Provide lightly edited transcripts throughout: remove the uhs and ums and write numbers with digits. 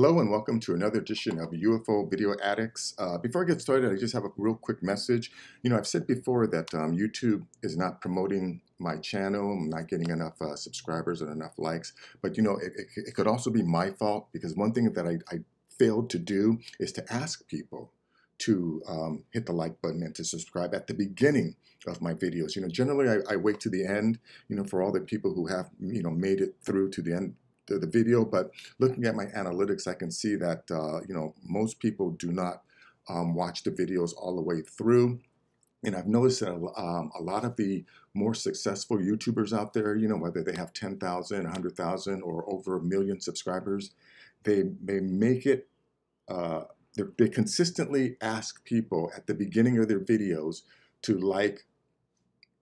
Hello and welcome to another edition of UFO Video Addicts. Before I get started, I just have a real quick message. I've said before that YouTube is not promoting my channel. I'm not getting enough subscribers and enough likes. But it could also be my fault, because one thing that I failed to do is to ask people to hit the like button and to subscribe at the beginning of my videos. Generally I wait to the end, for all the people who have, made it through to the end the video. But looking at my analytics, I can see that most people do not watch the videos all the way through. And I've noticed that a lot of the more successful YouTubers out there, whether they have 10,000, 100,000, or over 1 million subscribers, they make it, they consistently ask people at the beginning of their videos to like,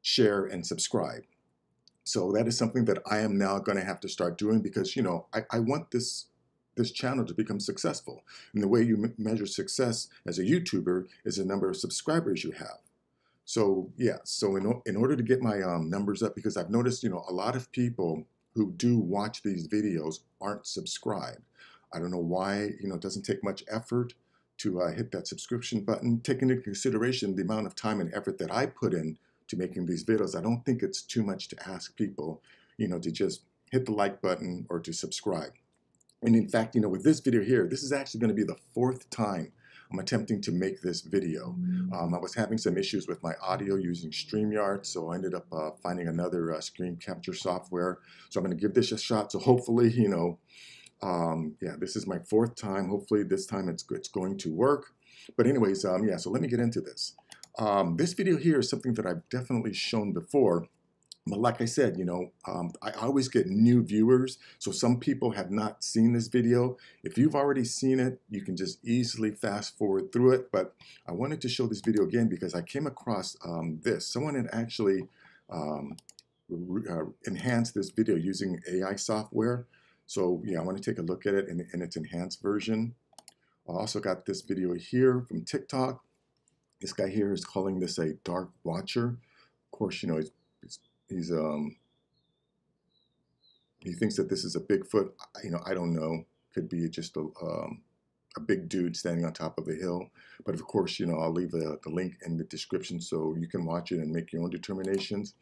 share, and subscribe. So that is something that I am now going to have to start doing, because, I want this channel to become successful. And the way you measure success as a YouTuber is the number of subscribers you have. So yeah, so in order to get my numbers up, because I've noticed, a lot of people who do watch these videos aren't subscribed. I don't know why. It doesn't take much effort to hit that subscription button. Taking into consideration the amount of time and effort that I put in to making these videos, I don't think it's too much to ask people, to just hit the like button or to subscribe. And in fact, with this video here, this is actually going to be the 4th time I'm attempting to make this video. I was having some issues with my audio using StreamYard, so I ended up finding another screen capture software. So I'm going to give this a shot. So hopefully, yeah, this is my 4th time. Hopefully this time it's going to work. But anyways, yeah, so let me get into this. This video here is something that I've definitely shown before, but like I said, I always get new viewers, so some people have not seen this video. If you've already seen it, you can just easily fast forward through it, but I wanted to show this video again because I came across this. Someone had actually enhanced this video using AI software. So yeah, I want to take a look at it in its enhanced version. I also got this video here from TikTok. This guy here is calling this a dark watcher. Of course, he thinks that this is a Bigfoot. I don't know. Could be just a big dude standing on top of a hill. But of course, I'll leave the link in the description so you can watch it and make your own determinations.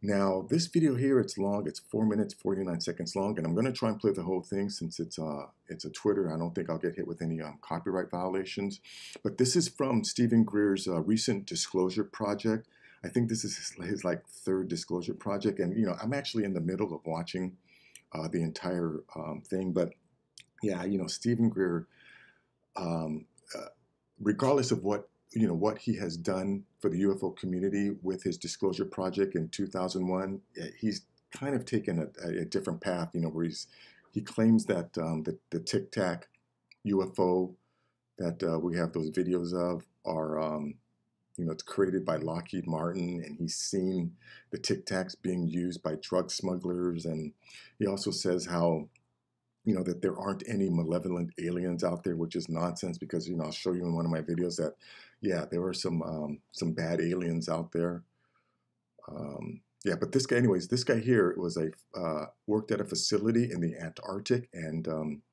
Now, this video here, it's long. It's 4 minutes, 49 seconds long, and I'm going to try and play the whole thing since it's a Twitter. I don't think I'll get hit with any copyright violations. But this is from Stephen Greer's recent disclosure project. I think this is his like 3rd disclosure project, and I'm actually in the middle of watching the entire thing. But yeah, Stephen Greer, regardless of what he has done for the UFO community with his disclosure project in 2001, he's kind of taken a different path, where he claims that the Tic Tac UFO that we have those videos of are, it's created by Lockheed Martin, and he's seen the Tic Tacs being used by drug smugglers. And he also says how, that there aren't any malevolent aliens out there, which is nonsense, because, I'll show you in one of my videos that, yeah, there are some bad aliens out there. Yeah, but this guy, anyways, this guy here was worked at a facility in the Antarctic, and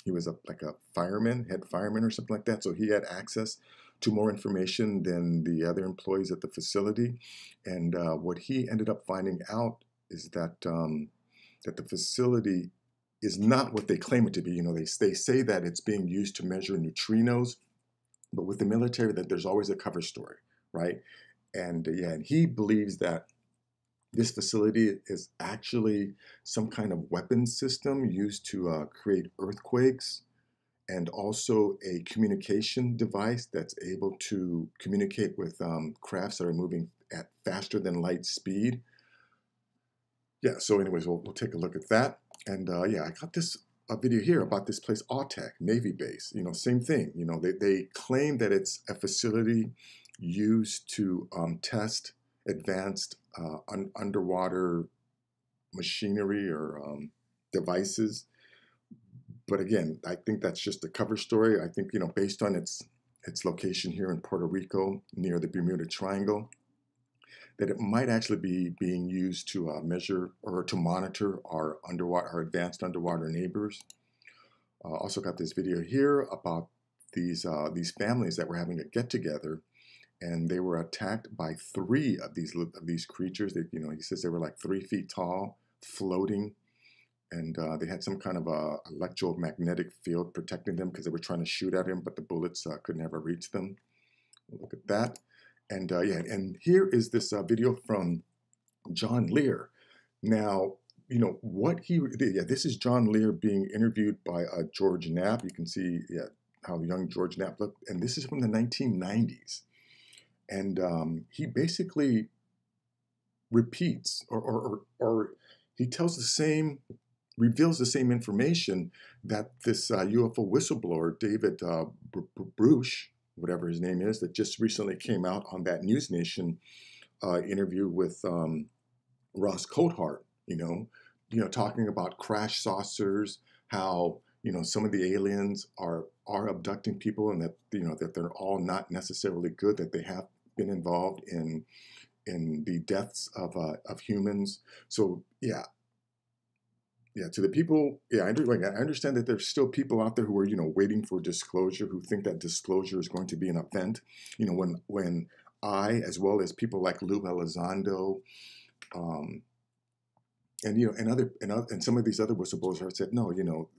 he was like a fireman, head fireman or something like that. So he had access to more information than the other employees at the facility. And what he ended up finding out is that that the facility is not what they claim it to be. They say that it's being used to measure neutrinos, but with the military, that there's always a cover story, right? And yeah, and he believes that this facility is actually some kind of weapons system used to create earthquakes, and also a communication device that's able to communicate with crafts that are moving at faster than light speed. Yeah, so anyways, we'll take a look at that. And yeah, I got this video here about this place, AUTEC, Navy base. Same thing. They claim that it's a facility used to test advanced underwater machinery or devices. But again, I think that's just a cover story. I think, based on its location here in Puerto Rico near the Bermuda Triangle, that it might actually be being used to measure or to monitor our advanced underwater neighbors. Also got this video here about these families that were having a get-together, and they were attacked by three of these creatures. That, you know, he says they were like 3 feet tall, floating, and they had some kind of a electromagnetic field protecting them because they were trying to shoot at him, but the bullets could never reach them. Look at that. And yeah, and here is this video from John Lear. Now, you know what he, yeah, this is John Lear being interviewed by George Knapp. You can see, yeah, how young George Knapp looked, and this is from the 1990s. And he basically repeats, or he tells the same, reveals the same information that this UFO whistleblower, David Bruce, whatever his name is, that just recently came out on that News Nation interview with Ross Coulthart, you know, talking about crash saucers, how, you know, some of the aliens are abducting people, and that, you know, that they're all not necessarily good, that they have been involved in the deaths of humans. So yeah, to the people, yeah, I understand that there's still people out there who are, you know, waiting for disclosure, who think that disclosure is going to be an event. You know, when I, as well as people like Lou Elizondo, and, you know, and some of these other whistleblowers have said, no, you know,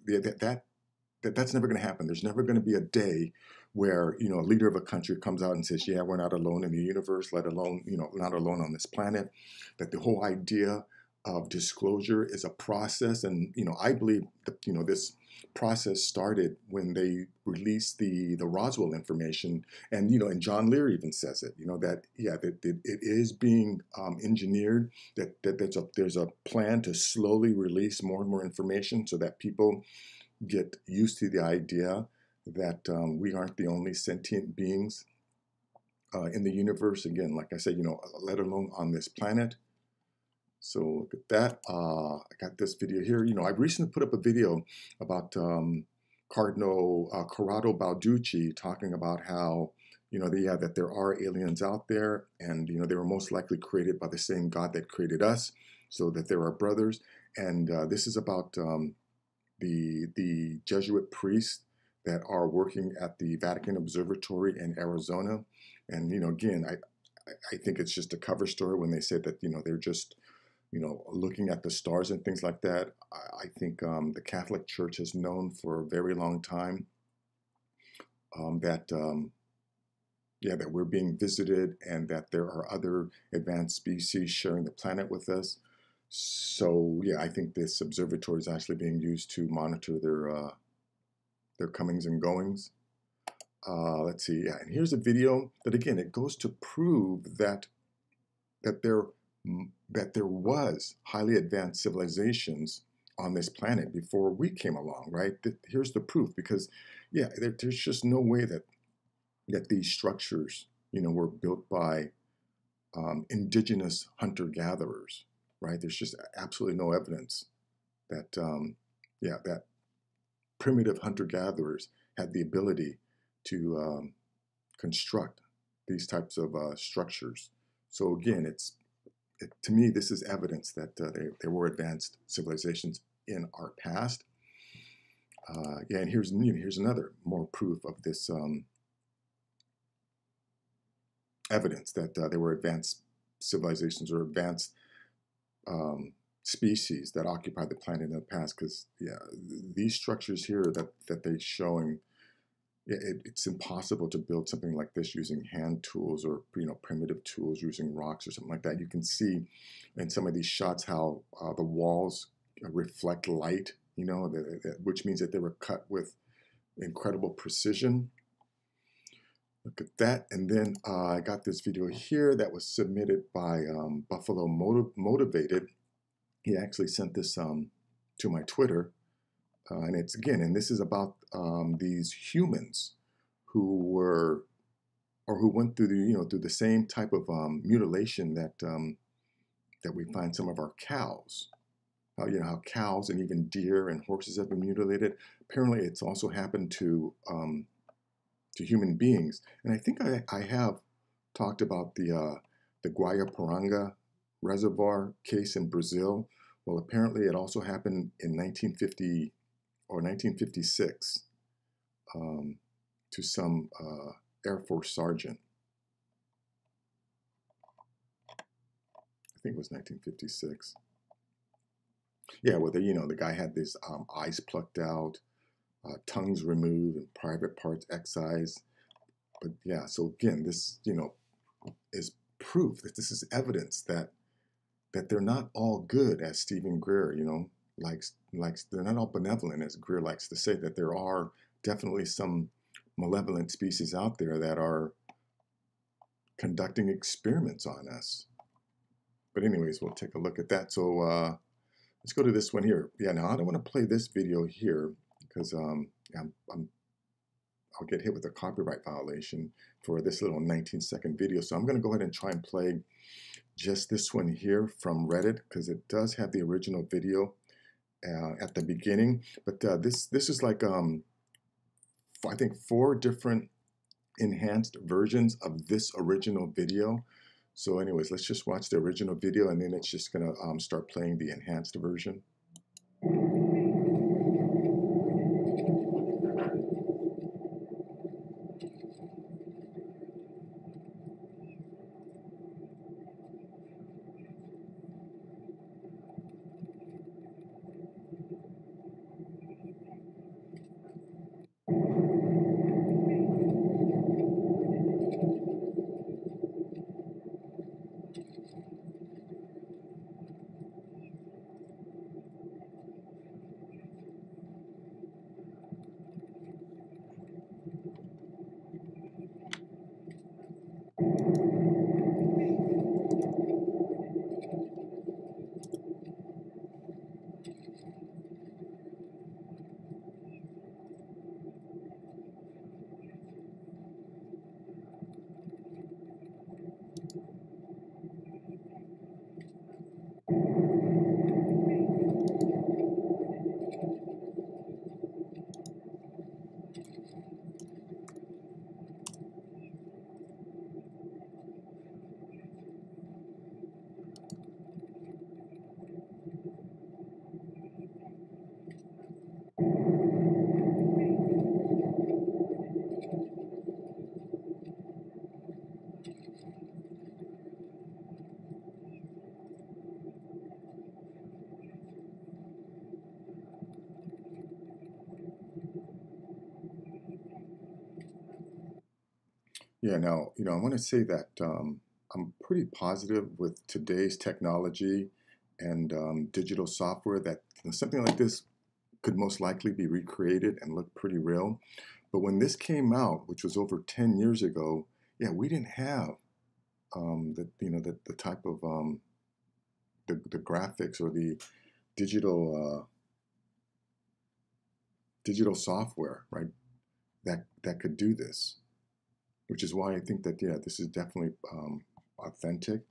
that's never going to happen. There's never going to be a day where, you know, a leader of a country comes out and says, yeah, we're not alone in the universe, let alone, you know, not alone on this planet. That the whole idea of disclosure is a process. And, you know, I believe that, you know, this process started when they released the Roswell information. And, you know, and John Lear even says it, you know, that, yeah, that it is being engineered, that there's a plan to slowly release more and more information so that people get used to the idea that we aren't the only sentient beings in the universe. Again, like I said, you know, let alone on this planet. So look at that. I got this video here. You know, I recently put up a video about Cardinal Corrado Balducci talking about how, you know, that there are aliens out there, and, you know, they were most likely created by the same God that created us, so that there are brothers. And this is about the Jesuit priests that are working at the Vatican Observatory in Arizona. And, you know, again, I think it's just a cover story when they say that, you know, they're just, you know, looking at the stars and things like that. I think the Catholic Church has known for a very long time that we're being visited, and that there are other advanced species sharing the planet with us. So yeah, I think this observatory is actually being used to monitor their comings and goings. Let's see, yeah, and here's a video that, again, it goes to prove that there was highly advanced civilizations on this planet before we came along, right? Here's the proof, because yeah, there's just no way that these structures, you know, were built by indigenous hunter-gatherers, right? There's just absolutely no evidence that that primitive hunter-gatherers had the ability to construct these types of structures. So again, to me, this is evidence that there were advanced civilizations in our past. Yeah, and here's another more proof of this evidence that there were advanced civilizations or advanced species that occupied the planet in the past. Because yeah, these structures here that they're showing, it's impossible to build something like this using hand tools or, you know, primitive tools using rocks or something like that. You can see in some of these shots how the walls reflect light, you know, which means that they were cut with incredible precision. Look at that. And then I got this video here that was submitted by Buffalo Motivated. He actually sent this to my Twitter. And it's, again, and this is about these humans who went through through the same type of mutilation that we find some of our cows. You know, how cows and even deer and horses have been mutilated. Apparently, it's also happened to human beings. And I think I have talked about the Guayaporanga Reservoir case in Brazil. Well, apparently, it also happened in 1950. or 1956 to some Air Force sergeant. I think it was 1956. Yeah, well, the guy had this eyes plucked out, tongues removed, and private parts excised. But yeah, so again, this, is proof that this is evidence that they're not all good, as Stephen Greer, likes they're not all benevolent, as Greer likes to say, that there are definitely some malevolent species out there that are conducting experiments on us. But anyways, we'll take a look at that. So let's go to this one here. Yeah, now I don't want to play this video here because I'll get hit with a copyright violation for this little 19-second video. So I'm going to go ahead and try and play just this one here from Reddit, because it does have the original video at the beginning. But this is like I think 4 different enhanced versions of this original video. So anyways, let's just watch the original video, and then it's just gonna start playing the enhanced version. Yeah, now, I want to say that I'm pretty positive with today's technology and digital software that something like this could most likely be recreated and look pretty real. But when this came out, which was over 10 years ago, yeah, we didn't have the type of the graphics or the digital software, right, that could do this. Which is why I think that, yeah, this is definitely authentic.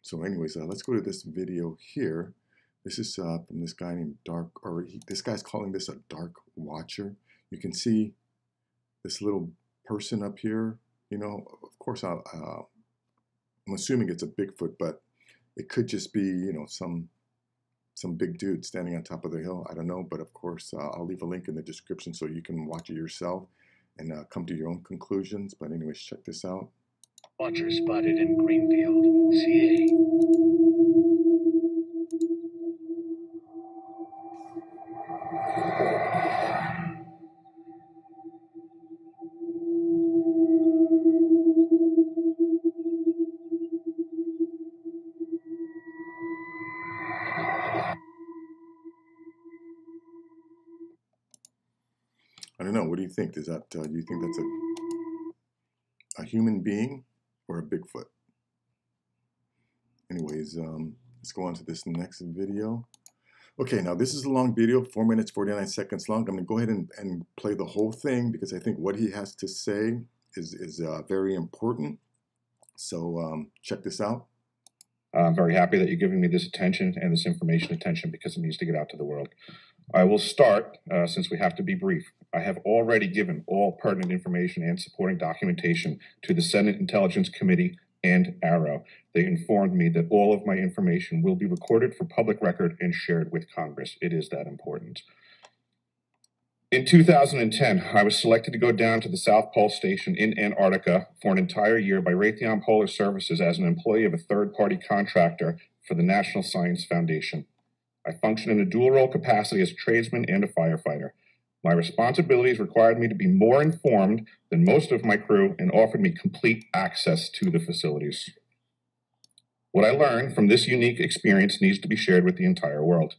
So anyways, let's go to this video here. This is from this guy named this guy's calling this a Dark Watcher. You can see this little person up here. Of course, I'm assuming it's a Bigfoot, but it could just be, some big dude standing on top of the hill. I don't know, but of course, I'll leave a link in the description so you can watch it yourself and come to your own conclusions. But anyways, check this out. Watcher spotted in Greenfield, CA. I don't know. What do you think? Does that? Do you think that's a human being or a Bigfoot? Anyways, let's go on to this next video. Okay, now this is a long video, 4 minutes, 49 seconds long. I'm going to go ahead and play the whole thing because I think what he has to say is very important. So check this out. I'm very happy that you're giving me this attention and this information attention because it needs to get out to the world. I will start, since we have to be brief. I have already given all pertinent information and supporting documentation to the Senate Intelligence Committee and Arrow. They informed me that all of my information will be recorded for public record and shared with Congress. It is that important. In 2010, I was selected to go down to the South Pole Station in Antarctica for an entire year by Raytheon Polar Services as an employee of a third-party contractor for the National Science Foundation. I function in a dual-role capacity as a tradesman and a firefighter. My responsibilities required me to be more informed than most of my crew and offered me complete access to the facilities. What I learned from this unique experience needs to be shared with the entire world.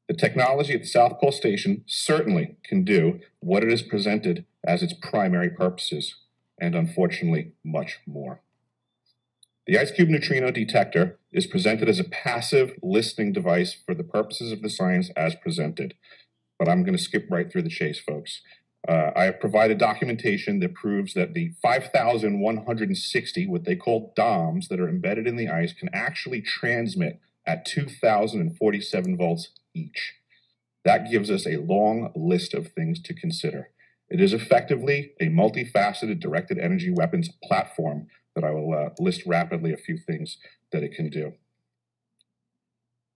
The technology at the South Pole Station certainly can do what it is presented as its primary purposes, and unfortunately, much more. The Ice Cube Neutrino Detector is presented as a passive listening device for the purposes of the science as presented. But I'm going to skip right through the chase, folks. I have provided documentation that proves that the 5,160, what they call DOMs, that are embedded in the ice can actually transmit at 2,047 volts each. That gives us a long list of things to consider. It is effectively a multifaceted directed energy weapons platform that I will list rapidly a few things that it can do.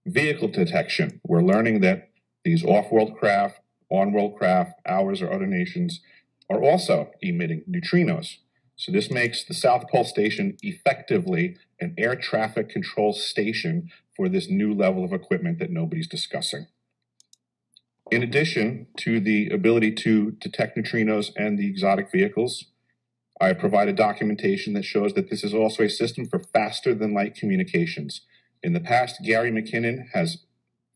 Vehicle detection. We're learning that these off-world craft, on-world craft, ours or other nations, are also emitting neutrinos. So this makes the South Pole Station effectively an air traffic control station for this new level of equipment that nobody's discussing. In addition to the ability to detect neutrinos and the exotic vehicles, I have provided documentation that shows that this is also a system for faster than light communications. In the past, Gary McKinnon has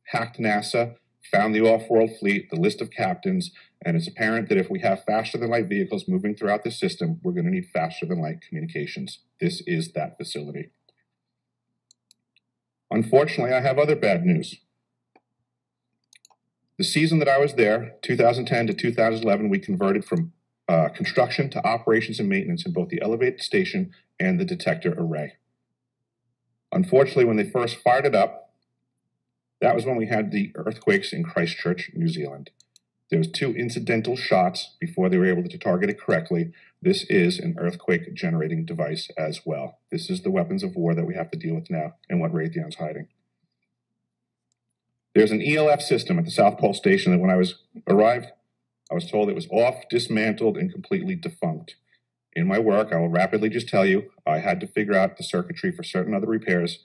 hacked NASA, found the off-world fleet, the list of captains, and it's apparent that if we have faster than light vehicles moving throughout the system, we're going to need faster than light communications. This is that facility. Unfortunately, I have other bad news. The season that I was there, 2010 to 2011, we converted from construction to operations and maintenance in both the elevated station and the detector array. Unfortunately, when they first fired it up, that was when we had the earthquakes in Christchurch, New Zealand. There was 2 incidental shots before they were able to target it correctly. This is an earthquake generating device as well. This is the weapons of war that we have to deal with now and what Raytheon's hiding. There's an ELF system at the South Pole Station that when I arrived, I was told it was off, dismantled, and completely defunct. In my work, I will rapidly just tell you, I had to figure out the circuitry for certain other repairs,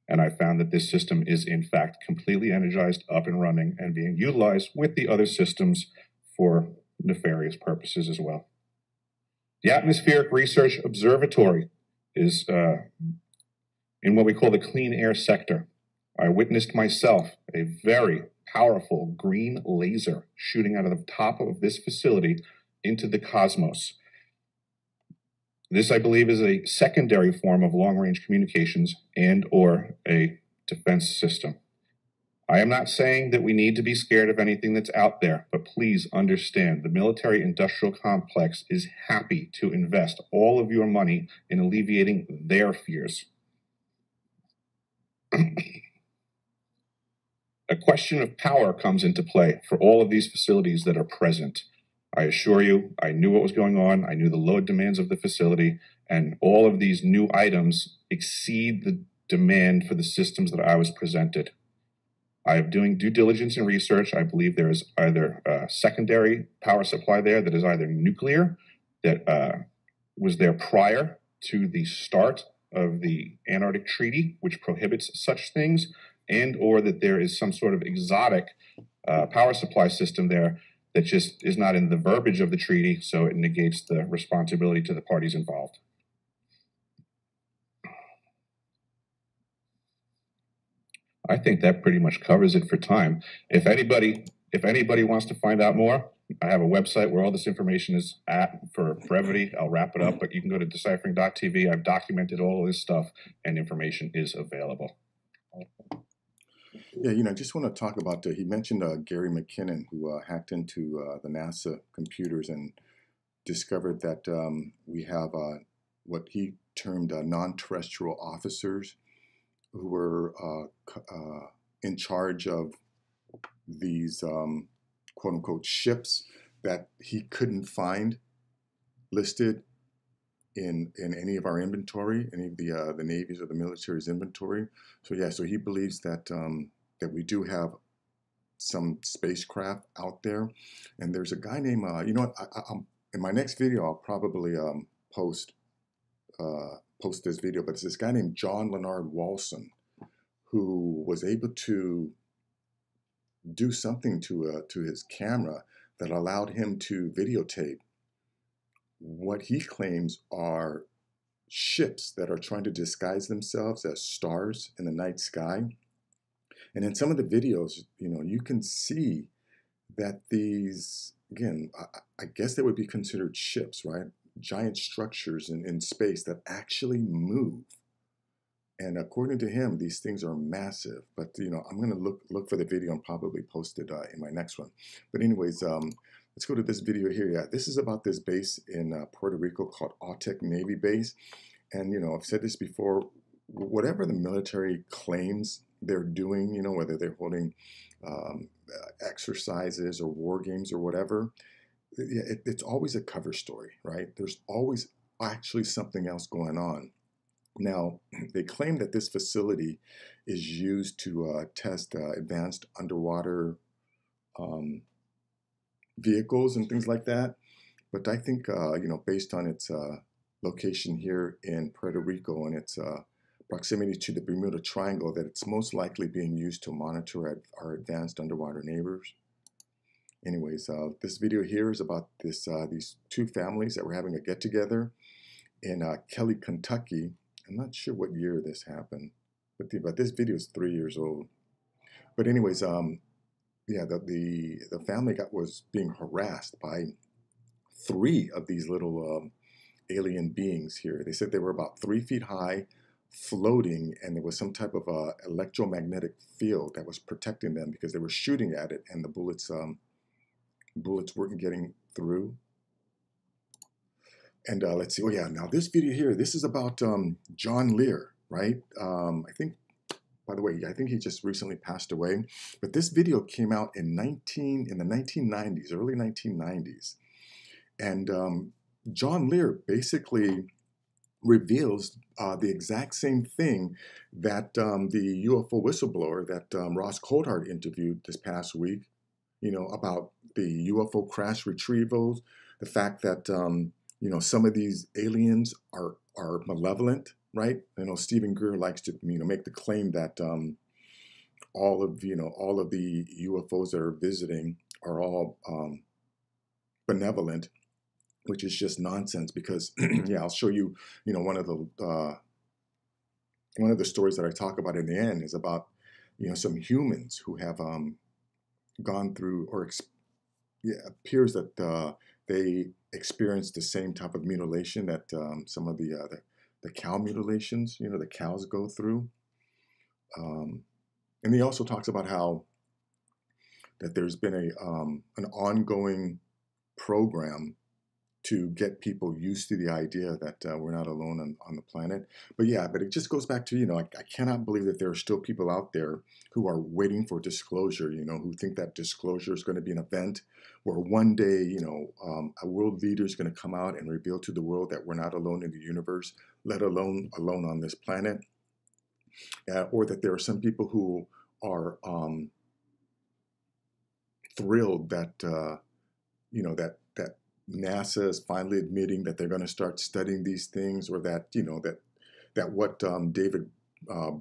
and I found that this system is in fact completely energized, up and running, and being utilized with the other systems for nefarious purposes as well. The Atmospheric Research Observatory is in what we call the clean air sector. I witnessed myself a very powerful green laser shooting out of the top of this facility into the cosmos. This, I believe, is a secondary form of long-range communications and or a defense system. I am not saying that we need to be scared of anything that's out there, but please understand the military-industrial complex is happy to invest all of your money in alleviating their fears. A question of power comes into play for all of these facilities that are present. I assure you, I knew what was going on. I knew the load demands of the facility, and all of these new items exceed the demand for the systems that I was presented. I am doing due diligence and research. I believe there is either a secondary power supply there that is either nuclear, that was there prior to the start of the Antarctic Treaty, which prohibits such things, and or that there is some sort of exotic power supply system there that just is not in the verbiage of the treaty, so it negates the responsibility to the parties involved. I think that pretty much covers it for time. If anybody wants to find out more, I have a website where all this information is at. For brevity, I'll wrap it up, but you can go to deciphering.tv. I've documented all of this stuff, and information is available. Yeah, I just want to talk about, he mentioned Gary McKinnon, who hacked into the NASA computers and discovered that we have what he termed non-terrestrial officers who were in charge of these quote-unquote ships that he couldn't find listed in any of our inventory, any of the Navy's or the military's inventory. So yeah, so he believes that that we do have some spacecraft out there. And there's a guy named, you know what, in my next video, I'll probably post this video, but it's this guy named John Leonard Walson who was able to do something to his camera that allowed him to videotape what he claims are ships that are trying to disguise themselves as stars in the night sky. And in some of the videos, you know, you can see that these, again, I guess they would be considered ships, right? Giant structures in space that actually move. And according to him, these things are massive. But, you know, I'm going to look for the video and probably post it in my next one. But anyways, let's go to this video here. Yeah, this is about this base in Puerto Rico called AUTEC Navy Base. And, you know, I've said this before, whatever the military claims they're doing, you know, whether they're holding exercises or war games or whatever, it's always a cover story, right? There's always actually something else going on. Now, they claim that this facility is used to test advanced underwater vehicles and things like that. But I think, you know, based on its location here in Puerto Rico and its proximity to the Bermuda Triangle, that it's most likely being used to monitor our advanced underwater neighbors. Anyways, this video here is about these two families that were having a get-together in Kelly, Kentucky. I'm not sure what year this happened, but this video is 3 years old. But anyways, yeah, the family was being harassed by 3 of these little alien beings here. They said they were about 3 feet high, floating, and there was some type of electromagnetic field that was protecting them because they were shooting at it, and the bullets weren't getting through. And let's see. Oh yeah, now this video here, this is about John Lear, right? I think, by the way, I think he just recently passed away. But this video came out in the 1990s, early 1990s, and John Lear basically reveals the exact same thing that the UFO whistleblower that Ross Coulthard interviewed this past week, you know, about the UFO crash retrievals, the fact that you know, some of these aliens are malevolent, right? You know, Stephen Greer likes to, you know, make the claim that all of the UFOs that are visiting are all benevolent, which is just nonsense. Because yeah, I'll show you. You know, one of the stories that I talk about in the end is about, you know, some humans who have gone through, or appears that they experienced the same type of mutilation that some of the cow mutilations, you know, the cows go through. And he also talks about how that there's been an ongoing program to get people used to the idea that we're not alone on the planet. But yeah, but it just goes back to, you know, I cannot believe that there are still people out there who are waiting for disclosure, you know, who think that disclosure is going to be an event where one day, you know, a world leader is going to come out and reveal to the world that we're not alone in the universe, let alone on this planet. Or that there are some people who are thrilled that, you know, that NASA is finally admitting that they're going to start studying these things, or that, you know, that what David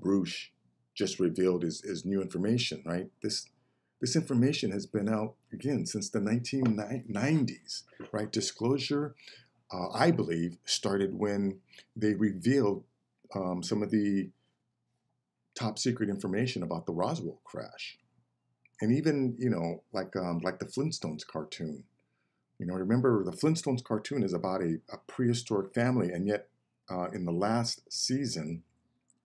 Bruce just revealed is new information, right? This information has been out, again, since the 1990s, right? Disclosure, I believe, started when they revealed some of the top secret information about the Roswell crash. And even, you know, like the Flintstones cartoon. You know, remember the Flintstones cartoon is about a prehistoric family, and yet in the last season,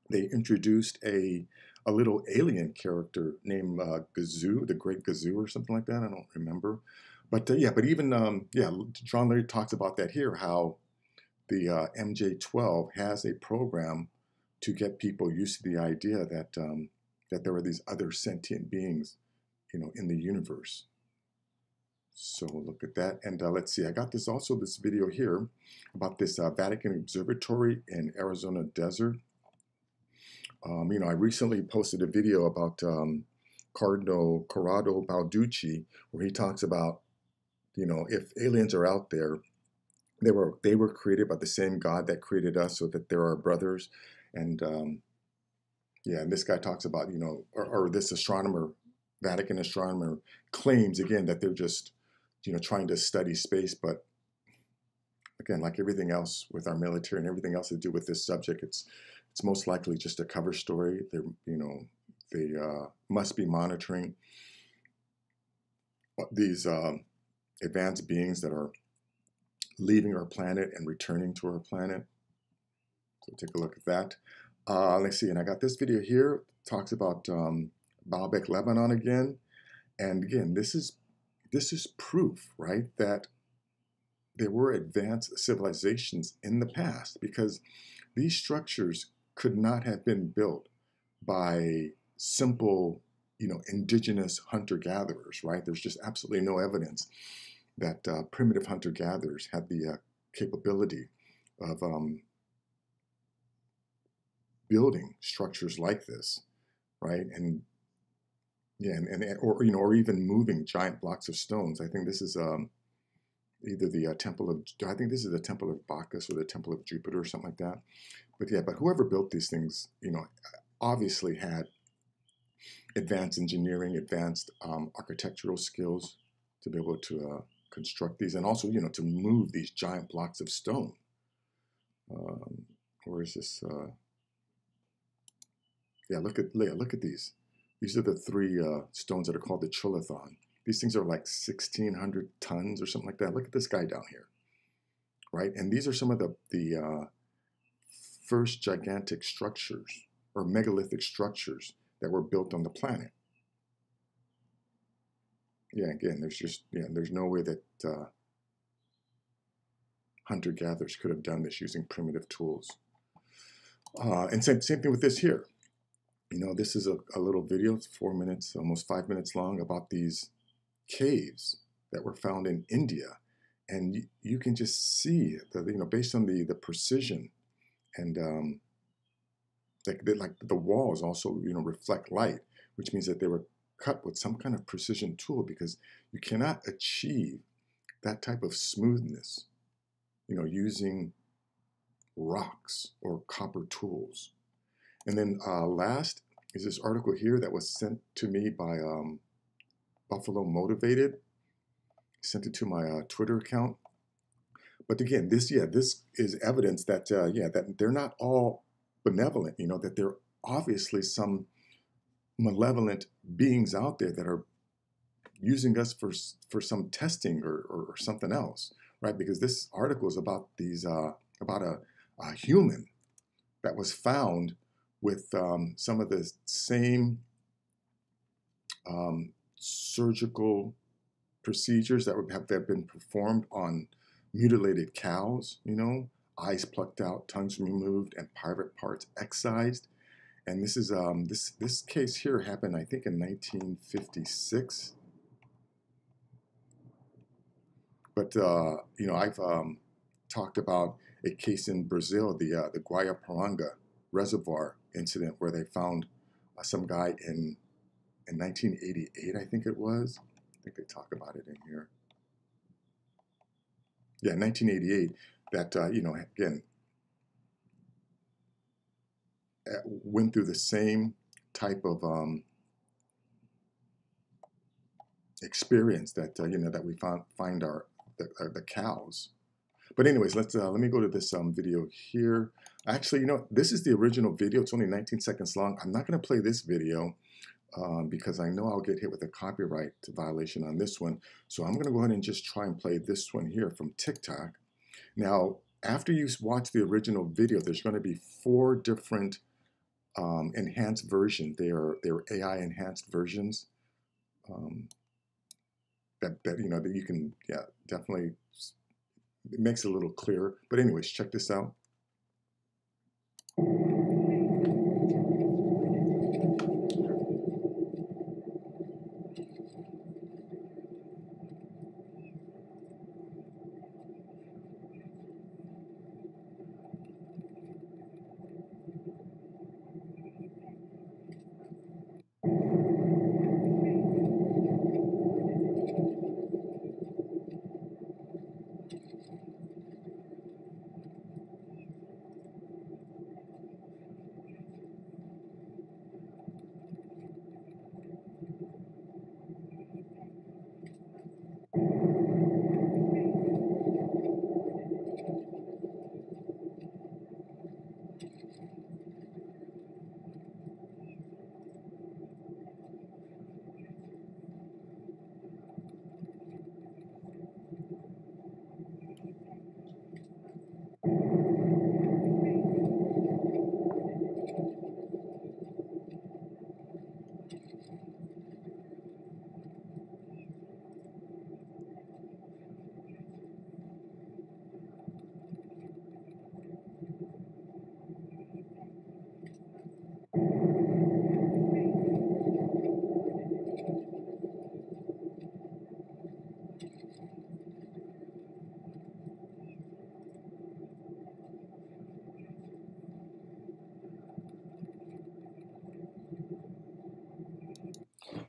they introduced a little alien character named Gazoo, the Great Gazoo, or something like that. I don't remember, but yeah, but even yeah, John Lear talks about that here, how the MJ-12 has a program to get people used to the idea that that there are these other sentient beings, you know, in the universe. So look at that. And let's see, I got this video here about this Vatican Observatory in Arizona desert. You know, I recently posted a video about Cardinal Corrado Balducci, where he talks about, if aliens are out there, they were created by the same God that created us, so that they're our brothers. And yeah, and this guy talks about, or this astronomer, Vatican astronomer, claims again that they're just, trying to study space. But again, like everything else with our military and everything else to do with this subject, it's most likely just a cover story. They must be monitoring these advanced beings that are leaving our planet and returning to our planet. So take a look at that. Let's see, and I got this video here, talks about Baalbek, Lebanon again. And again, this is proof, right, that there were advanced civilizations in the past, because these structures could not have been built by simple, indigenous hunter-gatherers, right? There's just absolutely no evidence that primitive hunter-gatherers had the capability of building structures like this, right? And yeah, or even moving giant blocks of stones. I think this is either the temple of, I think this is the temple of Bacchus or the temple of Jupiter or something like that. But yeah, but whoever built these things, obviously had advanced engineering, advanced architectural skills to be able to construct these, and also, to move these giant blocks of stone. Where is this? Yeah, look at these. These are the three stones that are called the Chulathon. These things are like 1,600 tons or something like that. Look at this guy down here, right? And these are some of the first gigantic structures or megalithic structures that were built on the planet. Yeah, again, there's no way that hunter-gatherers could have done this using primitive tools. And same thing with this here. This is a little video. It's 4 minutes, almost 5 minutes long, about these caves that were found in India. And you can just see that, based on the precision, and like the walls also, reflect light, which means that they were cut with some kind of precision tool, because you cannot achieve that type of smoothness, using rocks or copper tools. And then last is this article here that was sent to me by Buffalo Motivated. Sent it to my Twitter account. But again, this is evidence that that they're not all benevolent. That there are obviously some malevolent beings out there that are using us for some testing or something else, right? Because this article is about these about a human that was found with some of the same surgical procedures that have been performed on mutilated cows, eyes plucked out, tongues removed, and private parts excised. And this is this case here happened, I think, in 1956. But I've talked about a case in Brazil, the Guayaparanga Reservoir incident, where they found some guy in 1988, I think it was. I think they talk about it in here. Yeah, 1988. That again went through the same type of experience that that we find the cows. But anyways, let me go to this video here. Actually, this is the original video. It's only 19 seconds long. I'm not going to play this video because I know I'll get hit with a copyright violation on this one. So I'm going to go ahead and just try and play this one here from TikTok. Now, after you watch the original video, there's going to be 4 different enhanced versions. They're AI enhanced versions that you can definitely. It makes it a little clearer. But anyways, check this out.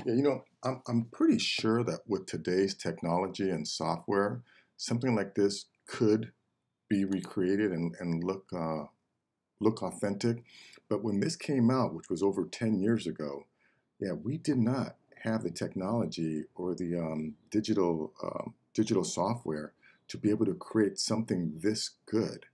Yeah, I'm pretty sure that with today's technology and software, something like this could be recreated and look authentic. But when this came out, which was over 10 years ago, yeah, we did not have the technology or the digital software to be able to create something this good.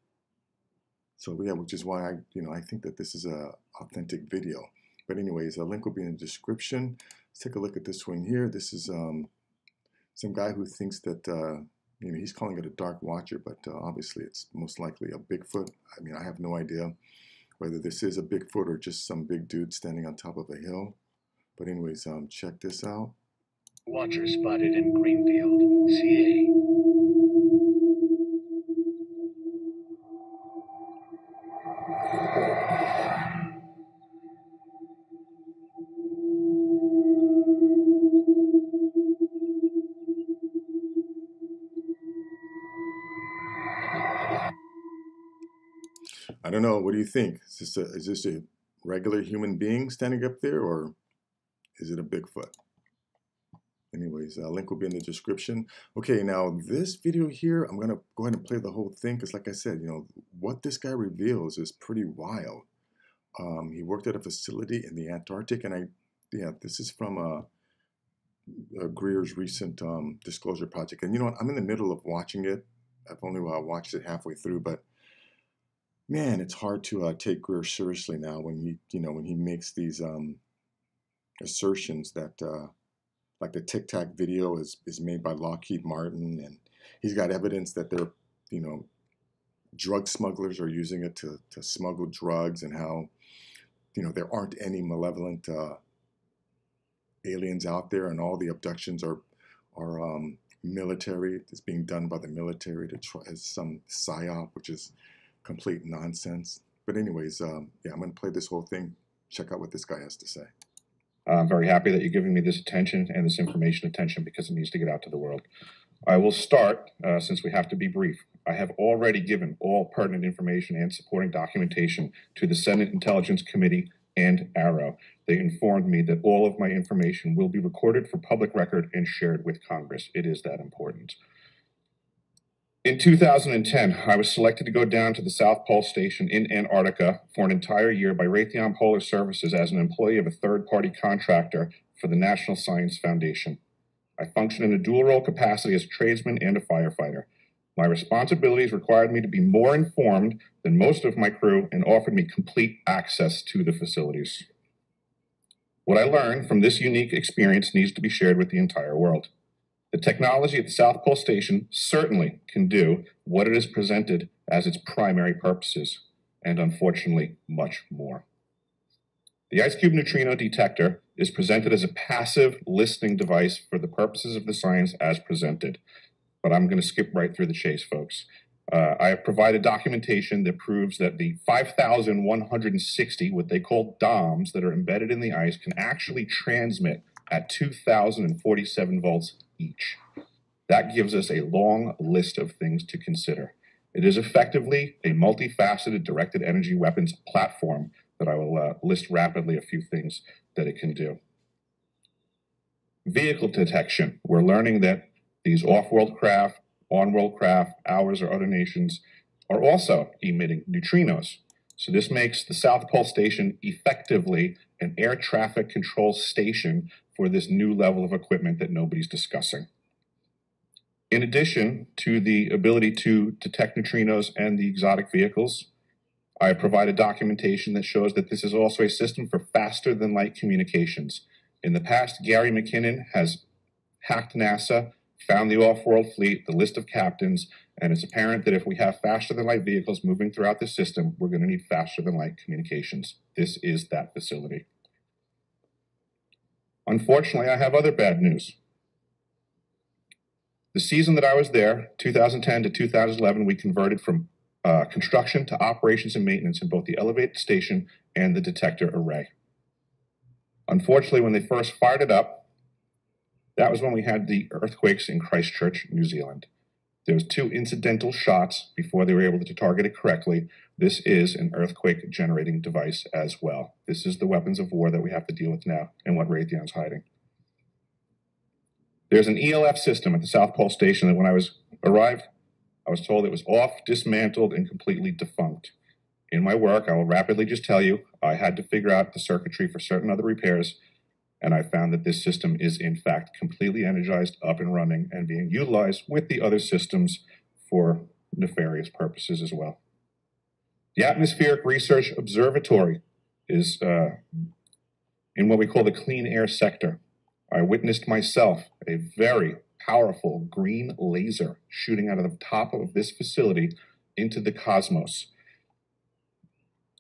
So yeah, which is why I think that this is a authentic video. But anyways, a link will be in the description. Let's take a look at this one here. This is some guy who thinks that he's calling it a dark watcher, but obviously it's most likely a Bigfoot. I mean, I have no idea whether this is a Bigfoot or just some big dude standing on top of a hill. But anyways, check this out. Watcher spotted in Greenfield, CA. I don't know. What do you think? Is this a regular human being standing up there, or is it a Bigfoot? Anyways, link will be in the description. Okay, now this video here, I'm gonna go ahead and play the whole thing because, like I said, what this guy reveals is pretty wild. He worked at a facility in the Antarctic, and this is from Greer's recent disclosure project. And you know what? I'm in the middle of watching it. I've only watched it halfway through, but man, it's hard to take Greer seriously now when he makes these assertions that like the Tic Tac video is made by Lockheed Martin, and he's got evidence that they're drug smugglers are using it to smuggle drugs, and how there aren't any malevolent aliens out there, and all the abductions are military. It's being done by the military to try as some psyop, which is complete nonsense. But anyways, yeah, I'm going to play this whole thing. Check out what this guy has to say. I'm very happy that you're giving me this attention and this information attention because it needs to get out to the world. I will start, since we have to be brief. I have already given all pertinent information and supporting documentation to the Senate Intelligence Committee and AARO. They informed me that all of my information will be recorded for public record and shared with Congress. It is that important. In 2010, I was selected to go down to the South Pole Station in Antarctica for an entire year by Raytheon Polar Services as an employee of a third-party contractor for the National Science Foundation. I function in a dual-role capacity as a tradesman and a firefighter. My responsibilities required me to be more informed than most of my crew and offered me complete access to the facilities. What I learned from this unique experience needs to be shared with the entire world. The technology at the South Pole Station certainly can do what it is presented as its primary purposes, and unfortunately, much more. The ice cube neutrino detector is presented as a passive listening device for the purposes of the science as presented. But I'm going to skip right through the chase, folks. I have provided documentation that proves that the 5,160, what they call DOMs, that are embedded in the ice can actually transmit at 2,047 volts each. That gives us a long list of things to consider. It is effectively a multifaceted directed energy weapons platform that I will list rapidly a few things that it can do. Vehicle detection. We're learning that these off-world craft, on-world craft, ours or other nations, are also emitting neutrinos. So this makes the South Pole Station effectively an air traffic control station for this new level of equipment that nobody's discussing. In addition to the ability to detect neutrinos and the exotic vehicles, I have provided documentation that shows that this is also a system for faster than light communications. In the past, Gary McKinnon has hacked NASA, found the off-world fleet, the list of captains, and it's apparent that if we have faster than light vehicles moving throughout the system, we're going to need faster than light communications. This is that facility. Unfortunately, I have other bad news. The season that I was there, 2010 to 2011, we converted from construction to operations and maintenance in both the elevated station and the detector array. Unfortunately, when they first fired it up, that was when we had the earthquakes in Christchurch, New Zealand. There was 2 incidental shots before they were able to target it correctly. This is an earthquake generating device as well. This is the weapons of war that we have to deal with now and what Raytheon's hiding. There's an ELF system at the South Pole Station that when I arrived, I was told it was off, dismantled, and completely defunct. In my work, I will rapidly just tell you, I had to figure out the circuitry for certain other repairs, and I found that this system is in fact completely energized, up and running, and being utilized with the other systems for nefarious purposes as well. The Atmospheric Research Observatory is in what we call the clean air sector. I witnessed myself a very powerful green laser shooting out of the top of this facility into the cosmos.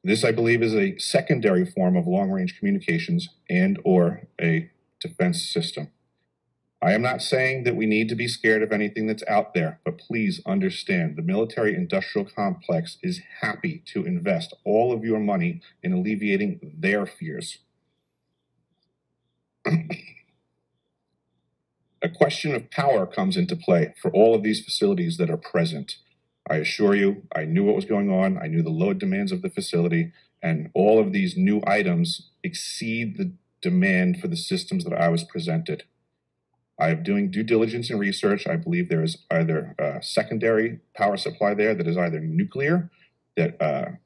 This, I believe, is a secondary form of long-range communications and or a defense system. I am not saying that we need to be scared of anything that's out there, but please understand the military-industrial complex is happy to invest all of your money in alleviating their fears. A question of power comes into play for all of these facilities that are present. I assure you, I knew what was going on. I knew the load demands of the facility, and all of these new items exceed the demand for the systems that I was presented. I am doing due diligence and research. I believe there is either a secondary power supply there that is either nuclear, that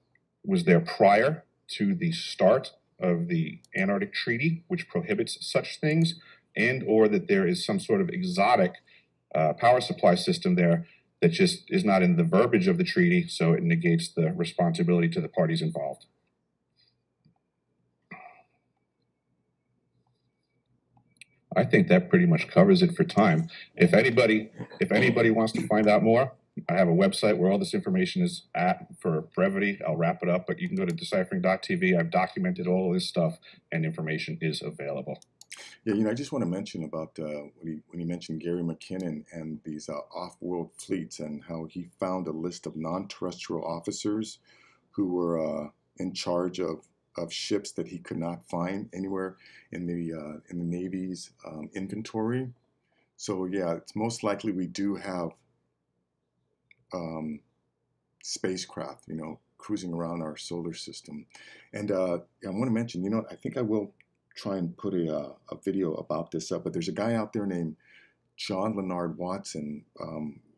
was there prior to the start of the Antarctic Treaty, which prohibits such things, and or that there is some sort of exotic power supply system there that just is not in the verbiage of the treaty, so it negates the responsibility to the parties involved. I think that pretty much covers it for time. If anybody wants to find out more, I have a website where all this information is at. For brevity, I'll wrap it up, but you can go to deciphering.tv. I've documented all of this stuff, and information is available. Yeah, I just want to mention about when he mentioned Gary McKinnon and these off-world fleets and how he found a list of non-terrestrial officers who were in charge of ships that he could not find anywhere in the Navy's inventory. So yeah, it's most likely we do have spacecraft, cruising around our solar system. And I want to mention, I think I will try and put a video about this up, but there's a guy out there named John Leonard Watson.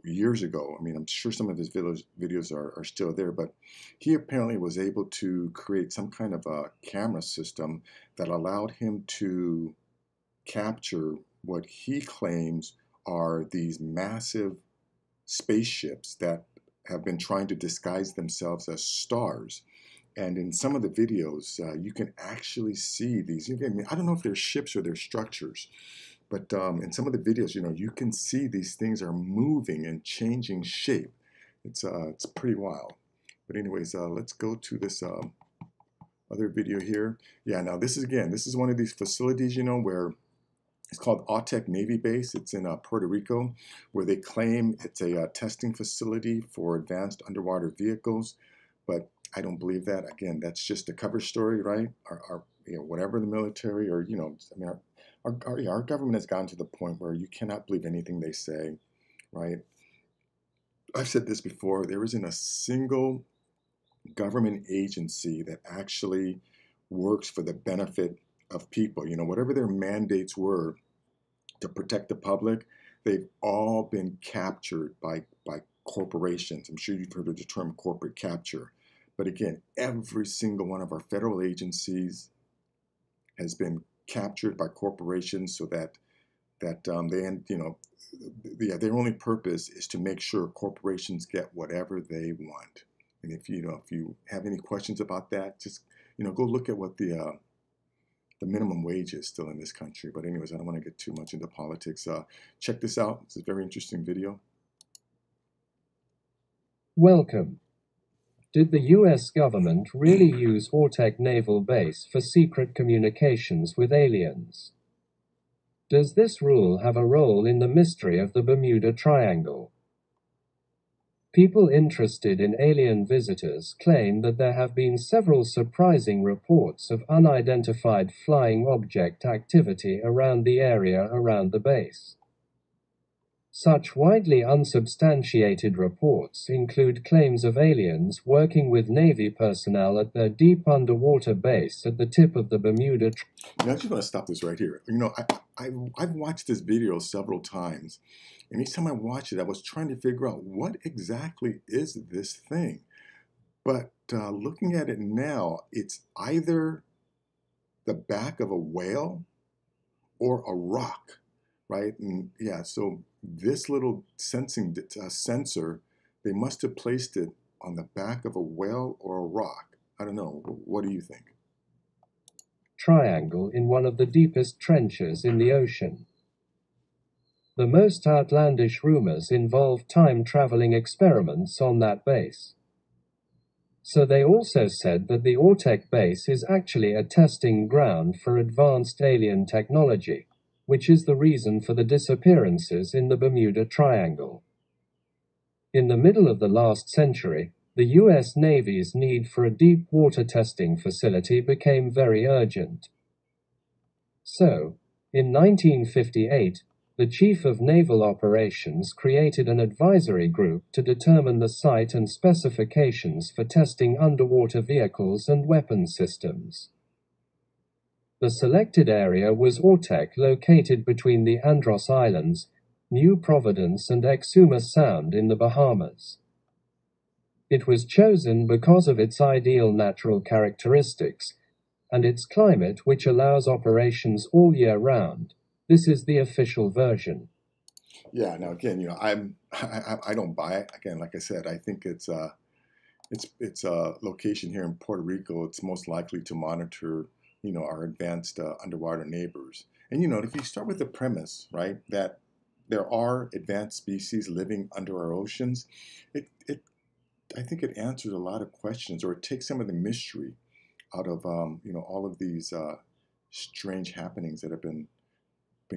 Years ago, I'm sure some of his videos are still there, but he apparently was able to create some kind of a camera system that allowed him to capture what he claims are these massive spaceships that have been trying to disguise themselves as stars. And in some of the videos, you can actually see these. I don't know if they're ships or they're structures, but in some of the videos, you can see these things are moving and changing shape. It's pretty wild. But anyways, let's go to this other video here. Yeah, now this is one of these facilities, where it's called AUTEC Navy Base. It's in Puerto Rico, where they claim it's a testing facility for advanced underwater vehicles. But I don't believe that. Again, that's just a cover story, right? Whatever the military or, our government has gotten to the point where you cannot believe anything they say, right? I've said this before. There isn't a single government agency that actually works for the benefit of people. Whatever their mandates were to protect the public, they've all been captured by corporations. I'm sure you've heard of the term corporate capture. But again, every single one of our federal agencies has been captured by corporations, so that their only purpose is to make sure corporations get whatever they want. And if you have any questions about that, just go look at what the minimum wage is still in this country. But anyways, I don't want to get too much into politics. Check this out. It's a very interesting video. Welcome. Did the US government really use AUTEC Naval Base for secret communications with aliens? Does this rule have a role in the mystery of the Bermuda Triangle? People interested in alien visitors claim that there have been several surprising reports of unidentified flying object activity around the area around the base. Such widely unsubstantiated reports include claims of aliens working with Navy personnel at their deep underwater base at the tip of the Bermuda Now, I just want to stop this right here. You know, I've watched this video several times, and each time I watched it, I was trying to figure out what exactly is this thing. But looking at it now, it's either the back of a whale or a rock, right? And yeah, so this little sensing sensor, they must have placed it on the back of a whale or a rock. I don't know. What do you think? Triangle in one of the deepest trenches in the ocean. The most outlandish rumors involve time-traveling experiments on that base. So they also said that the AUTEC base is actually a testing ground for advanced alien technology, which is the reason for the disappearances in the Bermuda Triangle. In the middle of the last century, the U.S. Navy's need for a deep water testing facility became very urgent. So, in 1958, the Chief of Naval Operations created an advisory group to determine the site and specifications for testing underwater vehicles and weapon systems. The selected area was AUTEC, located between the Andros Islands, New Providence and Exuma Sound in the Bahamas. It was chosen because of its ideal natural characteristics and its climate, which allows operations all year round. This is the official version. Yeah. Now again, you know, I don't buy it. Again, like I said, I think it's a location here in Puerto Rico. It's most likely to monitor, you know, our advanced underwater neighbors. And you know, if you start with the premise, right, that there are advanced species living under our oceans, I think it answers a lot of questions, or it takes some of the mystery out of you know, all of these strange happenings that have been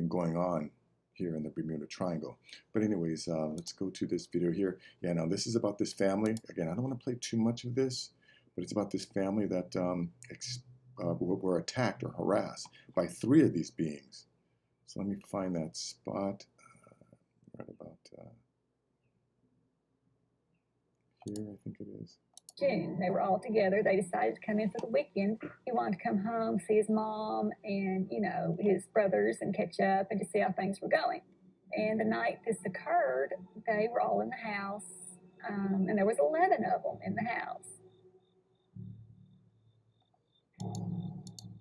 going on here in the Bermuda Triangle. But anyways, let's go to this video here. Yeah, now this is about this family. Again, I don't want to play too much of this, but it's about this family that were attacked or harassed by 3 of these beings. So let me find that spot right about here, I think it is. June. They were all together. They decided to come in for the weekend. He wanted to come home, see his mom and, you know, his brothers and catch up and to see how things were going. And the night this occurred, they were all in the house, and there was 11 of them in the house.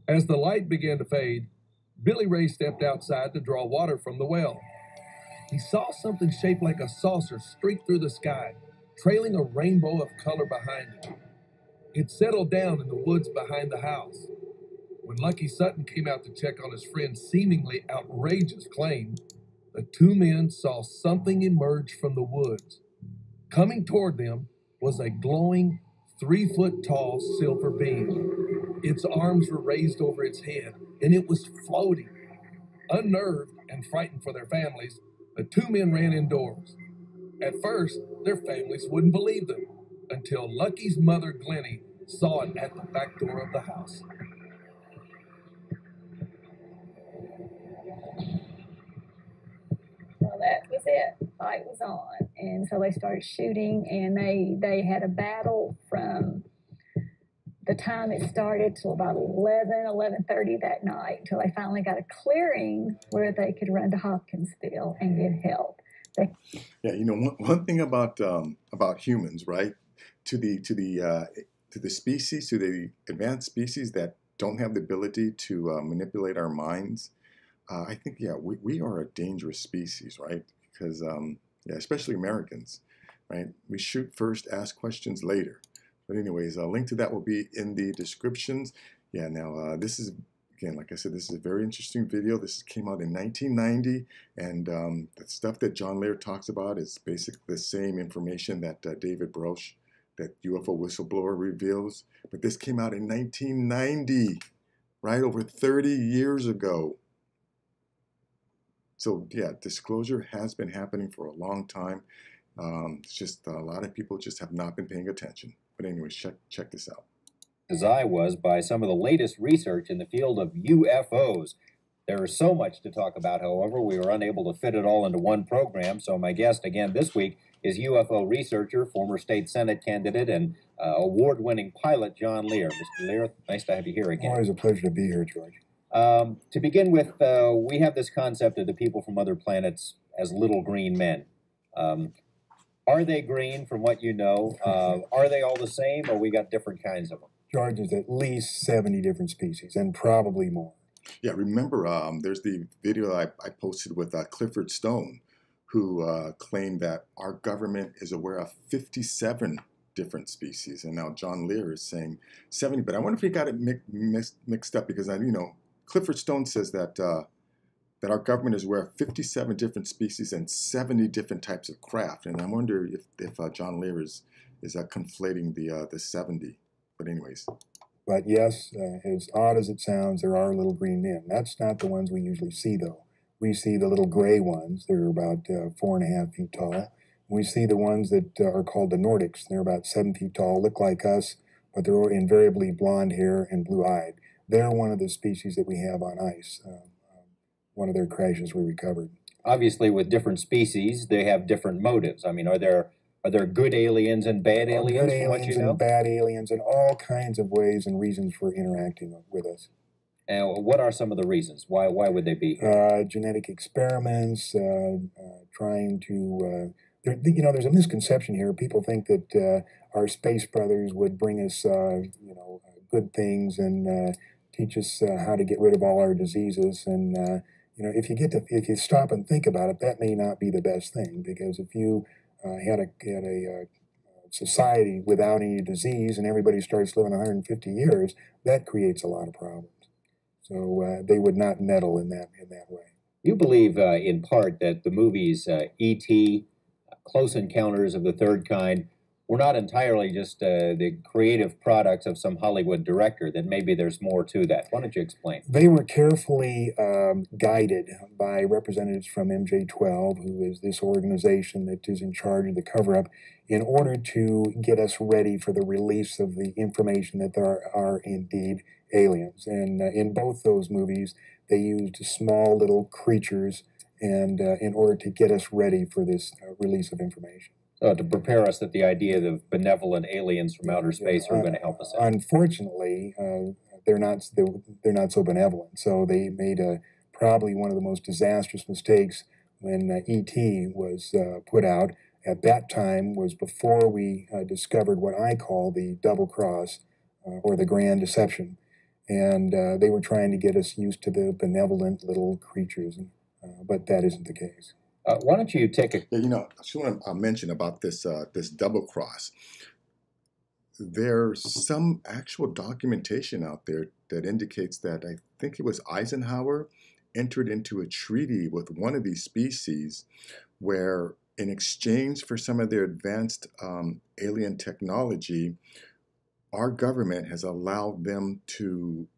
As the light began to fade, Billy Ray stepped outside to draw water from the well. He saw something shaped like a saucer streak through the sky, trailing a rainbow of color behind it. It settled down in the woods behind the house. When Lucky Sutton came out to check on his friend's seemingly outrageous claim, the 2 men saw something emerge from the woods. Coming toward them was a glowing, 3-foot-tall silver being. Its arms were raised over its head, and it was floating. Unnerved and frightened for their families, the 2 men ran indoors. At first, their families wouldn't believe them, until Lucky's mother, Glennie, saw it at the back door of the house. Well, that was it. The fight was on. And so they started shooting, and they had a battle from the time it started till about 11:30 that night, until they finally got a clearing where they could run to Hopkinsville and get help. Yeah, you know, one thing about humans, right? To the species, to the advanced species that don't have the ability to manipulate our minds, I think, yeah, we are a dangerous species, right? Because yeah, especially Americans, right? We shoot first, ask questions later. But anyways, a link to that will be in the descriptions. Yeah, now this is, again, like I said, this is a very interesting video. This came out in 1990, and the stuff that John Lear talks about is basically the same information that David Broche, that UFO whistleblower, reveals. But this came out in 1990, right, over 30 years ago. So yeah, disclosure has been happening for a long time. It's just a lot of people just have not been paying attention. But anyways, check this out. As I was by some of the latest research in the field of UFOs. There is so much to talk about, however, we were unable to fit it all into one program, so my guest again this week is UFO researcher, former state Senate candidate, and award-winning pilot John Lear. Mr. Lear, nice to have you here again. Always a pleasure to be here, George. To begin with, we have this concept of the people from other planets as little green men. Are they green from what you know? Are they all the same, or we got different kinds of them? George, there's at least 70 different species, and probably more. Yeah, remember, there's the video I posted with Clifford Stone, who claimed that our government is aware of 57 different species, and now John Lear is saying 70. But I wonder if he got it mixed up, because Clifford Stone says that that our government is aware of 57 different species and 70 different types of craft, and I wonder if John Lear is conflating the 70. But anyways. But yes, as odd as it sounds, there are little green men. That's not the ones we usually see, though. We see the little gray ones. They're about 4.5 feet tall. We see the ones that are called the Nordics. They're about 7 feet tall, look like us, but they're invariably blonde hair and blue-eyed. They're one of the species that we have on ice. One of their crashes we recovered. Obviously, with different species, they have different motives. I mean, are there good aliens and bad aliens? Good aliens and bad aliens, and all kinds of ways and reasons for interacting with us. And what are some of the reasons? Why would they be here? Genetic experiments, trying to. There's a misconception here. People think that our space brothers would bring us, good things and teach us how to get rid of all our diseases. And if you stop and think about it, that may not be the best thing, because if you had a society without any disease and everybody starts living 150 years, that creates a lot of problems. So they would not meddle in that way. You believe, in part, that the movies E.T., Close Encounters of the Third Kind, were not entirely just the creative products of some Hollywood director, that maybe there's more to that. Why don't you explain? They were carefully guided by representatives from MJ-12, who is this organization that is in charge of the cover-up, in order to get us ready for the release of the information that there are indeed aliens. And in both those movies, they used small little creatures and in order to get us ready for this release of information. To prepare us that the idea of benevolent aliens from outer space are going to help us out. Unfortunately, they're not so benevolent. So they made probably one of the most disastrous mistakes when E.T. was put out. At that time was before we discovered what I call the double cross or the grand deception. And they were trying to get us used to the benevolent little creatures, but that isn't the case. Why don't you take a... I just want to mention about this this double cross. There's some actual documentation out there that indicates that I think it was Eisenhower entered into a treaty with one of these species where, in exchange for some of their advanced alien technology, our government has allowed them to,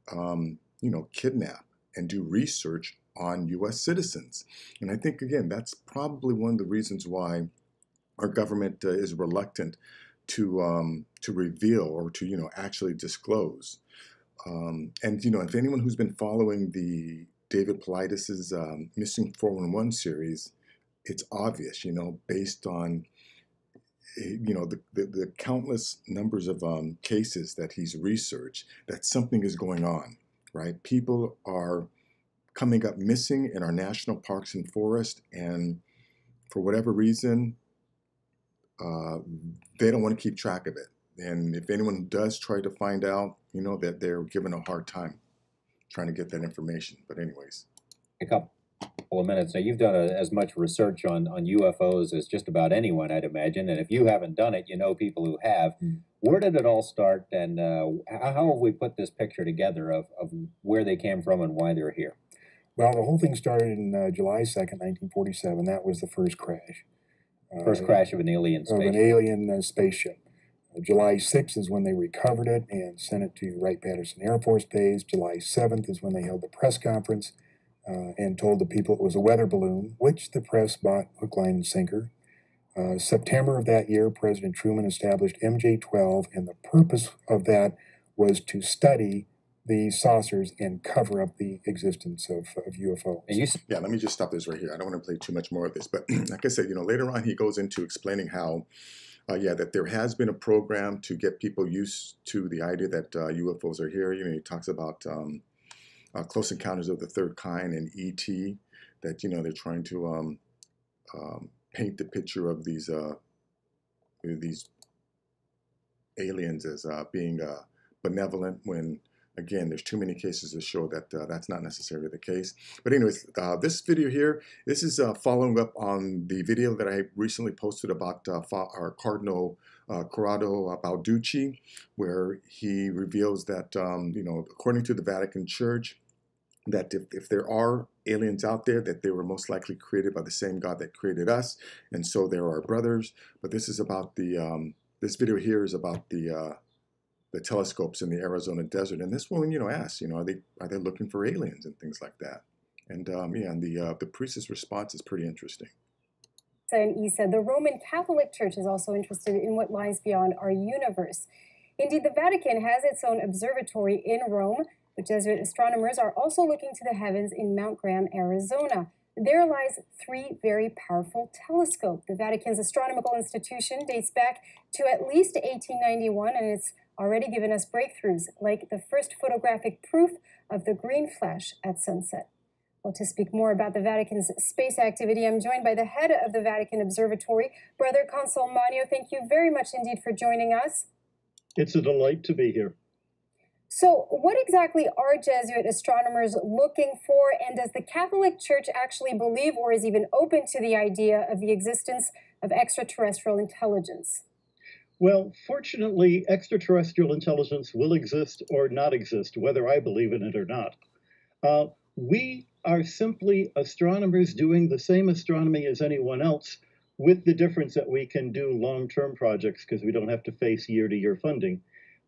kidnap and do research on U.S. citizens. And I think, again, that's probably one of the reasons why our government is reluctant to reveal or to, actually disclose. And, if anyone who's been following the David Paulides' Missing 411 series, it's obvious, based on, the countless numbers of cases that he's researched, that something is going on, right? People are coming up missing in our national parks and forests, and for whatever reason, they don't want to keep track of it. And if anyone does try to find out, that they're given a hard time trying to get that information. But anyways. A couple of minutes. Now, you've done as much research on UFOs as just about anyone, I'd imagine. And if you haven't done it, you know people who have. Where did it all start, and how have we put this picture together of where they came from and why they're here? Well, the whole thing started in July 2nd, 1947. That was the first crash. First crash of an alien spaceship. Of an alien spaceship. July 6th is when they recovered it and sent it to Wright-Patterson Air Force Base. July 7th is when they held the press conference and told the people it was a weather balloon, which the press bought hook, line, and sinker. September of that year, President Truman established MJ-12, and the purpose of that was to study the saucers and cover up the existence of UFOs. Yeah, let me just stop this right here. I don't want to play too much more of this, but like I said, later on he goes into explaining how, that there has been a program to get people used to the idea that UFOs are here. He talks about Close Encounters of the Third Kind and ET, that they're trying to paint the picture of these aliens as being benevolent, when again there's too many cases to show that that's not necessarily the case. But anyways, this video here, this is following up on the video that I recently posted about our Cardinal Corrado Balducci, where he reveals that according to the Vatican Church, that if there are aliens out there, that they were most likely created by the same God that created us, and so they're our brothers. But this is about the this video here is about the telescopes in the Arizona desert, and this woman asks, are they looking for aliens and things like that, and and the priestess response is pretty interesting. And he said the Roman Catholic Church is also interested in what lies beyond our universe. Indeed, the Vatican has its own observatory in Rome. But Jesuit astronomers are also looking to the heavens in Mount Graham, Arizona. There lies 3 very powerful telescopes. The Vatican's astronomical institution dates back to at least 1891, and it's already given us breakthroughs, like the first photographic proof of the green flash at sunset. Well, to speak more about the Vatican's space activity, I'm joined by the head of the Vatican Observatory, Brother Consul Manio. Thank you very much indeed for joining us. It's a delight to be here. So what exactly are Jesuit astronomers looking for, and does the Catholic Church actually believe or is even open to the idea of the existence of extraterrestrial intelligence? Well, fortunately, extraterrestrial intelligence will exist or not exist, whether I believe in it or not. We are simply astronomers doing the same astronomy as anyone else, with the difference that we can do long-term projects because we don't have to face year-to-year funding.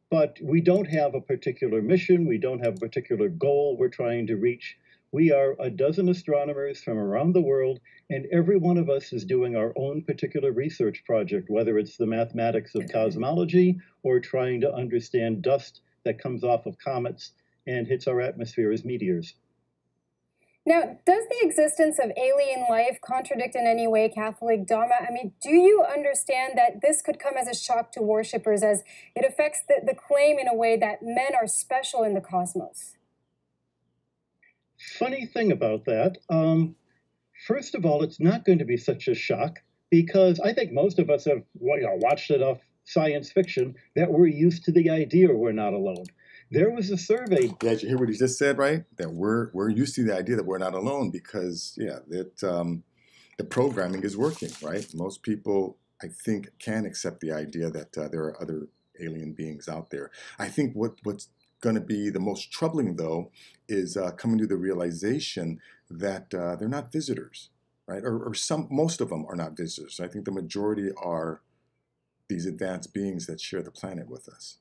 But we don't have a particular mission. We don't have a particular goal we're trying to reach. We are a dozen astronomers from around the world, and every one of us is doing our own particular research project, whether it's the mathematics of cosmology or trying to understand dust that comes off of comets and hits our atmosphere as meteors. Now, does the existence of alien life contradict in any way Catholic dogma? I mean, do you understand that this could come as a shock to worshippers, as it affects the claim in a way that men are special in the cosmos? Funny thing about that, first of all, it's not going to be such a shock, because I think most of us have watched enough science fiction that we're used to the idea we're not alone. There was a survey. Yeah, did you hear what he just said, right? That we're used to the idea that we're not alone because, that the programming is working, right? Most people, I think, can accept the idea that there are other alien beings out there. I think what's going to be the most troubling, though, is coming to the realization that they're not visitors, right? Or most of them are not visitors. I think the majority are these advanced beings that share the planet with us.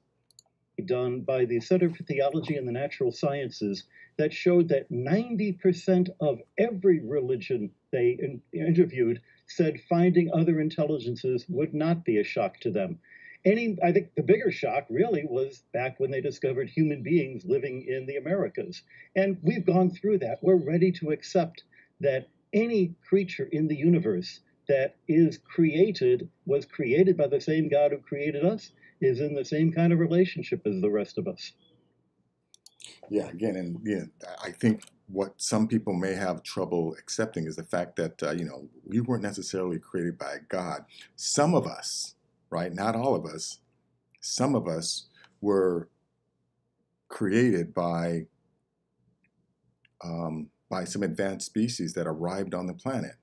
Done by the Center for Theology and the Natural Sciences that showed that 90% of every religion they interviewed said finding other intelligences would not be a shock to them. I think the bigger shock really was back when they discovered human beings living in the Americas. And we've gone through that. We're ready to accept that any creature in the universe that was created by the same God who created us, is in the same kind of relationship as the rest of us. Yeah, again, and I think what some people may have trouble accepting is the fact that, we weren't necessarily created by God. Some of us, right, not all of us, some of us were created by some advanced species that arrived on the planet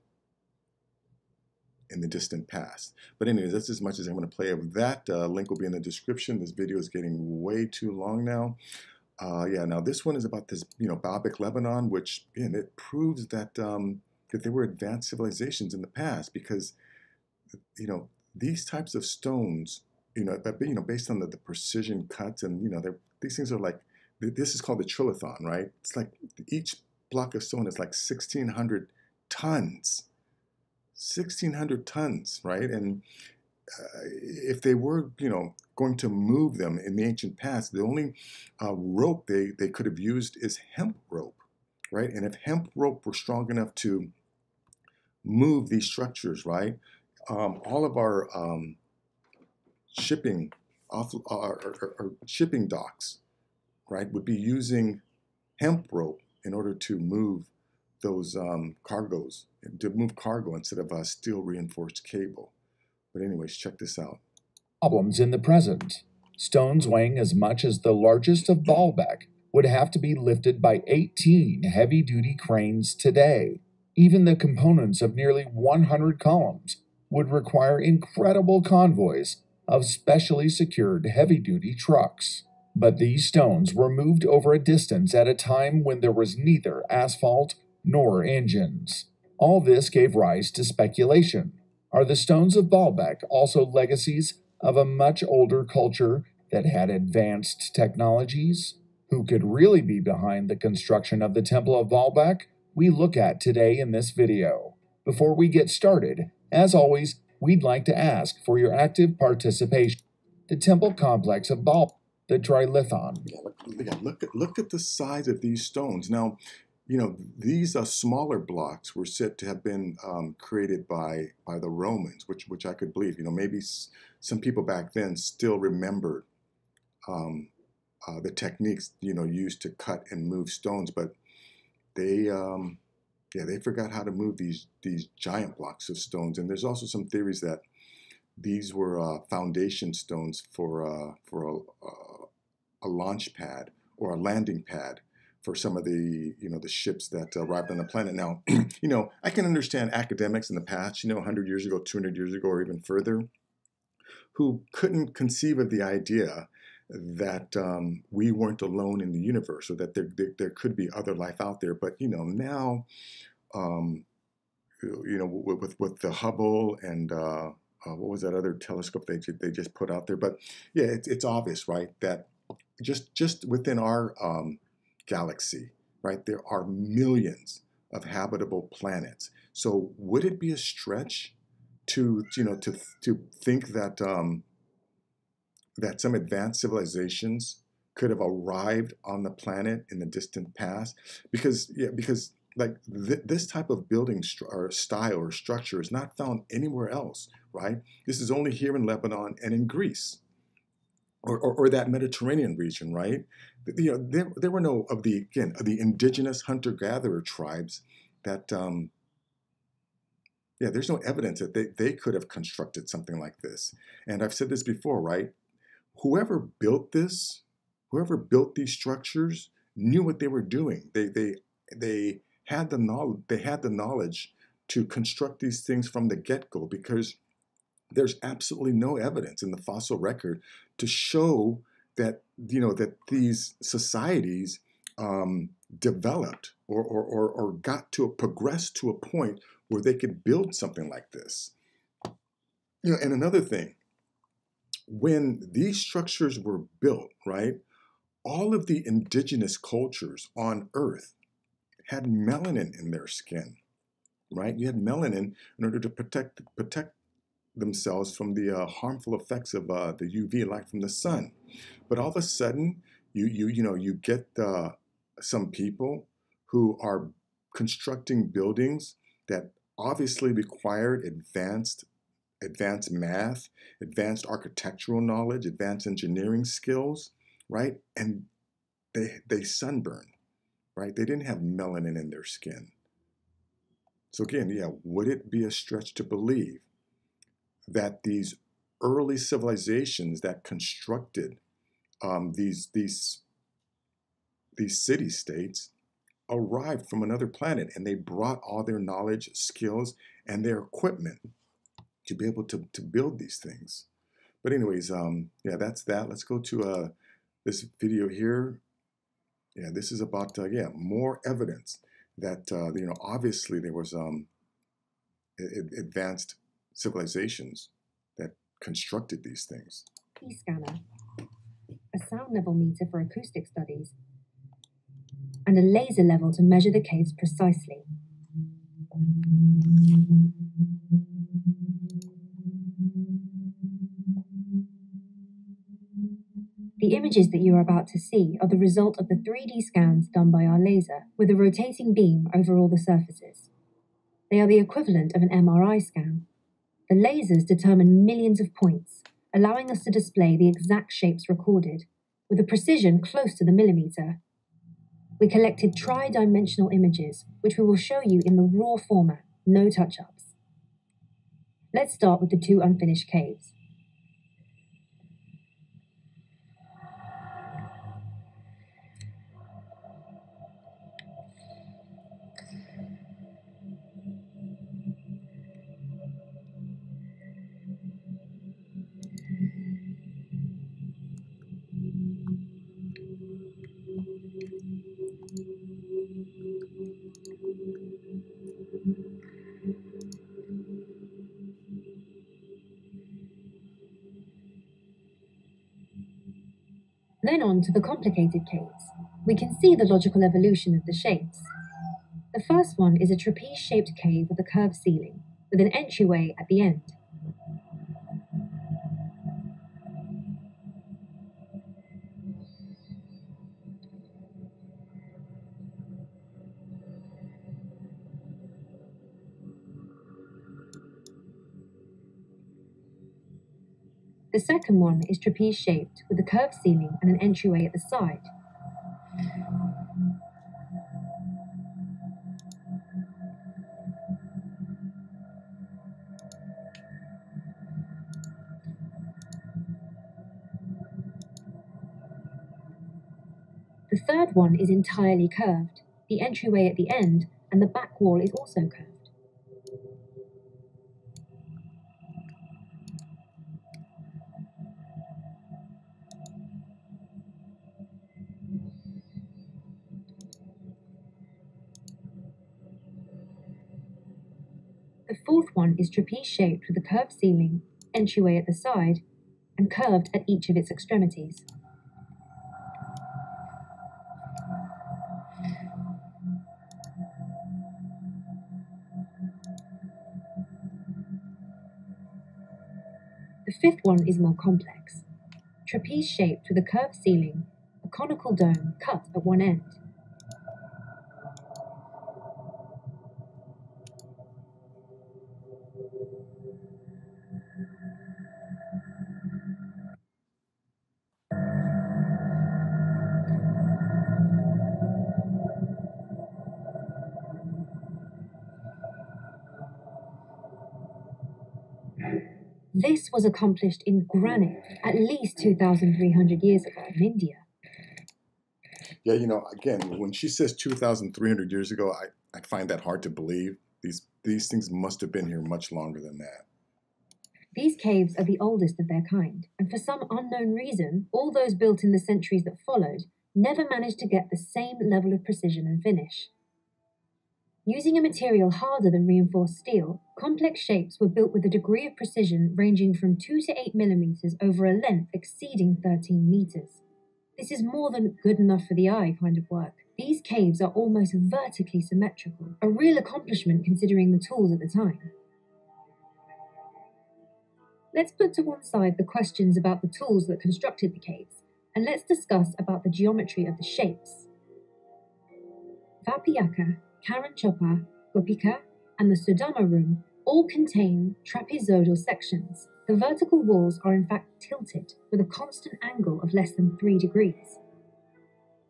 in the distant past. But anyways, that's as much as I'm going to play of that. Link will be in the description. This video is getting way too long now. Now this one is about this, Baalbek, Lebanon, which, again, it proves that that there were advanced civilizations in the past, because, these types of stones, based on the precision cuts, and, these things are like, this is called the trilithon, right? It's like each block of stone is like 1,600 tons. 1,600 tons, right? And if they were, going to move them in the ancient past, the only rope they could have used is hemp rope, right? And if hemp rope were strong enough to move these structures, right, all of our shipping shipping docks, right, would be using hemp rope in order to move those cargoes, to move cargo instead of a steel reinforced cable. But anyways, check this out. Problems in the present. Stones weighing as much as the largest of Baalbek would have to be lifted by 18 heavy-duty cranes today. Even the components of nearly 100 columns would require incredible convoys of specially secured heavy-duty trucks. But these stones were moved over a distance at a time when there was neither asphalt nor engines. All this gave rise to speculation. Are the stones of Baalbek also legacies of a much older culture that had advanced technologies? Who could really be behind the construction of the Temple of Baalbek? We look at today in this video. Before we get started, as always, we'd like to ask for your active participation. The temple complex of Baalbek, the Trilithon. Yeah, look at the size of these stones. Now, you know, these smaller blocks were said to have been created by the Romans, which I could believe. You know, maybe some people back then still remembered the techniques, you know, used to cut and move stones, but they forgot how to move these giant blocks of stones. And there's also some theories that these were foundation stones for a launch pad or a landing pad for some of the, you know, the ships that arrived on the planet. Now, you know, I can understand academics in the past, you know, 100 years ago, 200 years ago, or even further, who couldn't conceive of the idea that we weren't alone in the universe, or that there could be other life out there. But, you know, now, you know, with the Hubble and what was that other telescope they just put out there? But yeah, it's obvious, right, that just within our galaxy, right, there are millions of habitable planets. So would it be a stretch to think that that some advanced civilizations could have arrived on the planet in the distant past? Because like this type of building or style or structure is not found anywhere else, right? This is only here in Lebanon and in Greece, or that Mediterranean region, right? You know, there were no of the indigenous hunter-gatherer tribes that there's no evidence that they could have constructed something like this. And I've said this before, right? Whoever built these structures knew what they were doing. They had the knowledge to construct these things from the get-go, because there's absolutely no evidence in the fossil record to show that, you know, that these societies developed or progressed to a point where they could build something like this. You know, and another thing, when these structures were built, right, all of the indigenous cultures on Earth had melanin in their skin, right? You had melanin in order to protect themselves from the harmful effects of the UV light from the sun. But all of a sudden, you get some people who are constructing buildings that obviously required advanced math, advanced architectural knowledge, advanced engineering skills, right? And they sunburn, right? They didn't have melanin in their skin. So again, yeah, would it be a stretch to believe that these early civilizations that constructed these city-states arrived from another planet, and they brought all their knowledge, skills, and their equipment to be able to build these things? But anyways, yeah, that's that. Let's go to this video here. Yeah, this is about more evidence that you know, obviously there was advanced civilizations that constructed these things. Scanner, a sound level meter for acoustic studies, and a laser level to measure the caves precisely. images that you are about to see are the result of the 3D scans done by our laser with a rotating beam over all the surfaces. They are the equivalent of an MRI scan. The lasers determine millions of points, allowing us to display the exact shapes recorded, with a precision close to the millimeter. We collected tri-dimensional images, which we will show you in the raw format, no touch-ups. Let's start with the two unfinished caves. Then on to the complicated caves. We can see the logical evolution of the shapes. The first one is a trapeze-shaped cave with a curved ceiling, with an entryway at the end. The second one is trapeze-shaped with a curved ceiling and an entryway at the side. The third one is entirely curved, the entryway at the end, and the back wall is also curved. The fourth one is trapeze-shaped with a curved ceiling, entryway at the side, and curved at each of its extremities. The fifth one is more complex. Trapeze-shaped with a curved ceiling, a conical dome cut at one end. This was accomplished in granite at least 2,300 years ago in India. Yeah, you know, again, when she says 2,300 years ago, I find that hard to believe. These things must have been here much longer than that. These caves are the oldest of their kind, and for some unknown reason, all those built in the centuries that followed never managed to get the same level of precision and finish. Using a material harder than reinforced steel, complex shapes were built with a degree of precision ranging from 2 to 8 millimeters over a length exceeding 13 meters. This is more than good enough for the eye kind of work. These caves are almost vertically symmetrical, a real accomplishment considering the tools at the time. Let's put to one side the questions about the tools that constructed the caves, and let's discuss about the geometry of the shapes. Vapiyaka, Karanchopa, Gopika, and the Sudama room all contain trapezoidal sections. The vertical walls are in fact tilted with a constant angle of less than 3 degrees.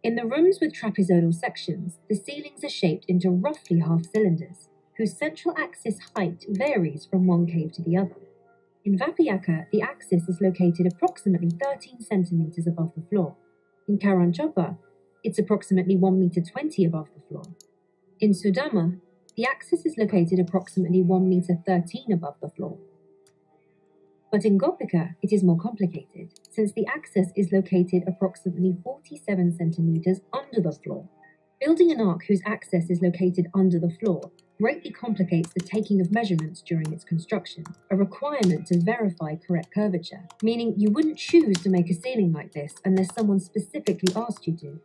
In the rooms with trapezoidal sections, the ceilings are shaped into roughly half cylinders, whose central axis height varies from one cave to the other. In Vapiyaka, the axis is located approximately 13 centimeters above the floor. In Karanchopa, it's approximately 1 meter 20 above the floor. In Sudama, the axis is located approximately 1 meter 13 above the floor. But in Gopika, it is more complicated, since the axis is located approximately 47 centimeters under the floor. Building an ark whose axis is located under the floor greatly complicates the taking of measurements during its construction, a requirement to verify correct curvature, meaning you wouldn't choose to make a ceiling like this unless someone specifically asked you to.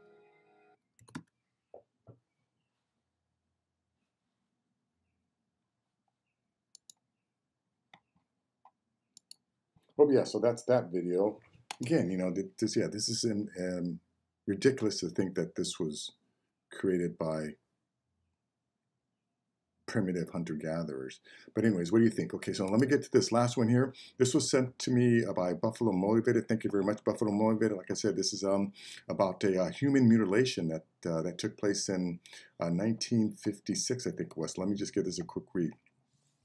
Oh yeah, so that's that video. again, this is ridiculous to think that this was created by primitive hunter-gatherers. But anyways, what do you think? Okay, so let me get to this last one here. This was sent to me by Buffalo Motivated. Thank you very much, Buffalo Motivated. Like I said, this is about a human mutilation that took place in 1956, I think it was. Let me just give this a quick read.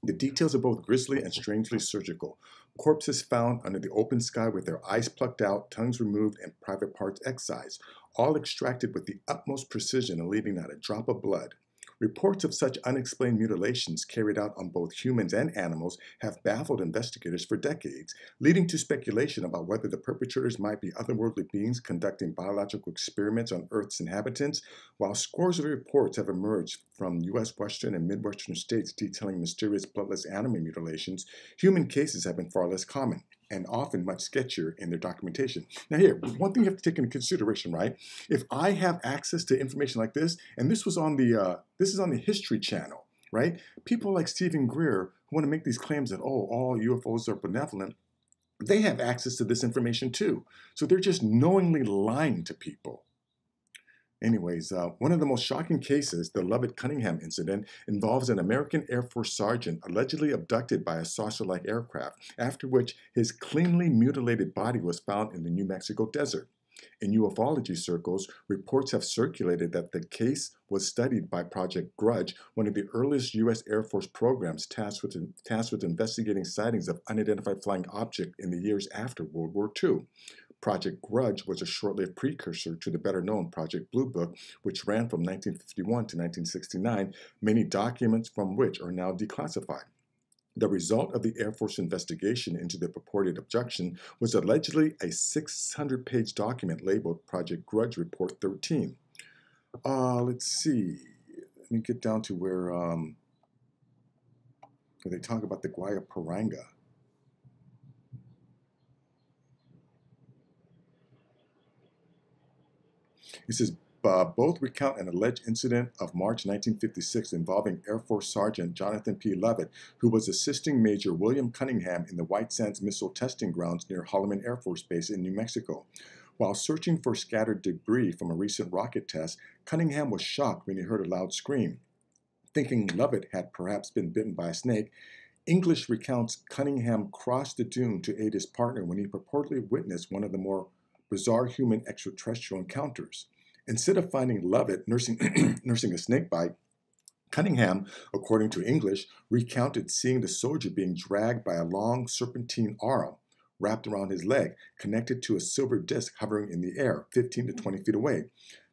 The details are both grisly and strangely surgical. Corpses found under the open sky with their eyes plucked out, tongues removed, and private parts excised, all extracted with the utmost precision and leaving not a drop of blood. Reports of such unexplained mutilations carried out on both humans and animals have baffled investigators for decades, leading to speculation about whether the perpetrators might be otherworldly beings conducting biological experiments on Earth's inhabitants. While scores of reports have emerged from U.S. Western and Midwestern states detailing mysterious bloodless animal mutilations, human cases have been far less common and often much sketchier in their documentation. Now here, one thing you have to take into consideration, right? If I have access to information like this, and this was on the, this is on the History Channel, right? People like Stephen Greer who want to make these claims that, oh, all UFOs are benevolent, they have access to this information too. So they're just knowingly lying to people. Anyways, one of the most shocking cases, the Lovett Cunningham incident, involves an American Air Force sergeant allegedly abducted by a saucer-like aircraft, after which his cleanly mutilated body was found in the New Mexico desert. In ufology circles, reports have circulated that the case was studied by Project Grudge, one of the earliest U.S. Air Force programs tasked with investigating sightings of unidentified flying objects in the years after World War II. Project Grudge was a short-lived precursor to the better-known Project Blue Book, which ran from 1951 to 1969, many documents from which are now declassified. The result of the Air Force investigation into the purported abduction was allegedly a 600-page document labeled Project Grudge Report 13. Let's see. Let me get down to where they talk about the Guayaparanga. It says, both recount an alleged incident of March 1956 involving Air Force Sergeant Jonathan P. Lovett, who was assisting Major William Cunningham in the White Sands Missile Testing Grounds near Holloman Air Force Base in New Mexico. While searching for scattered debris from a recent rocket test, Cunningham was shocked when he heard a loud scream. Thinking Lovett had perhaps been bitten by a snake, English recounts Cunningham crossed the dune to aid his partner when he purportedly witnessed one of the more bizarre human extraterrestrial encounters. Instead of finding Lovett nursing a snake bite, Cunningham, according to English, recounted seeing the soldier being dragged by a long serpentine arm wrapped around his leg, connected to a silver disc hovering in the air 15 to 20 feet away.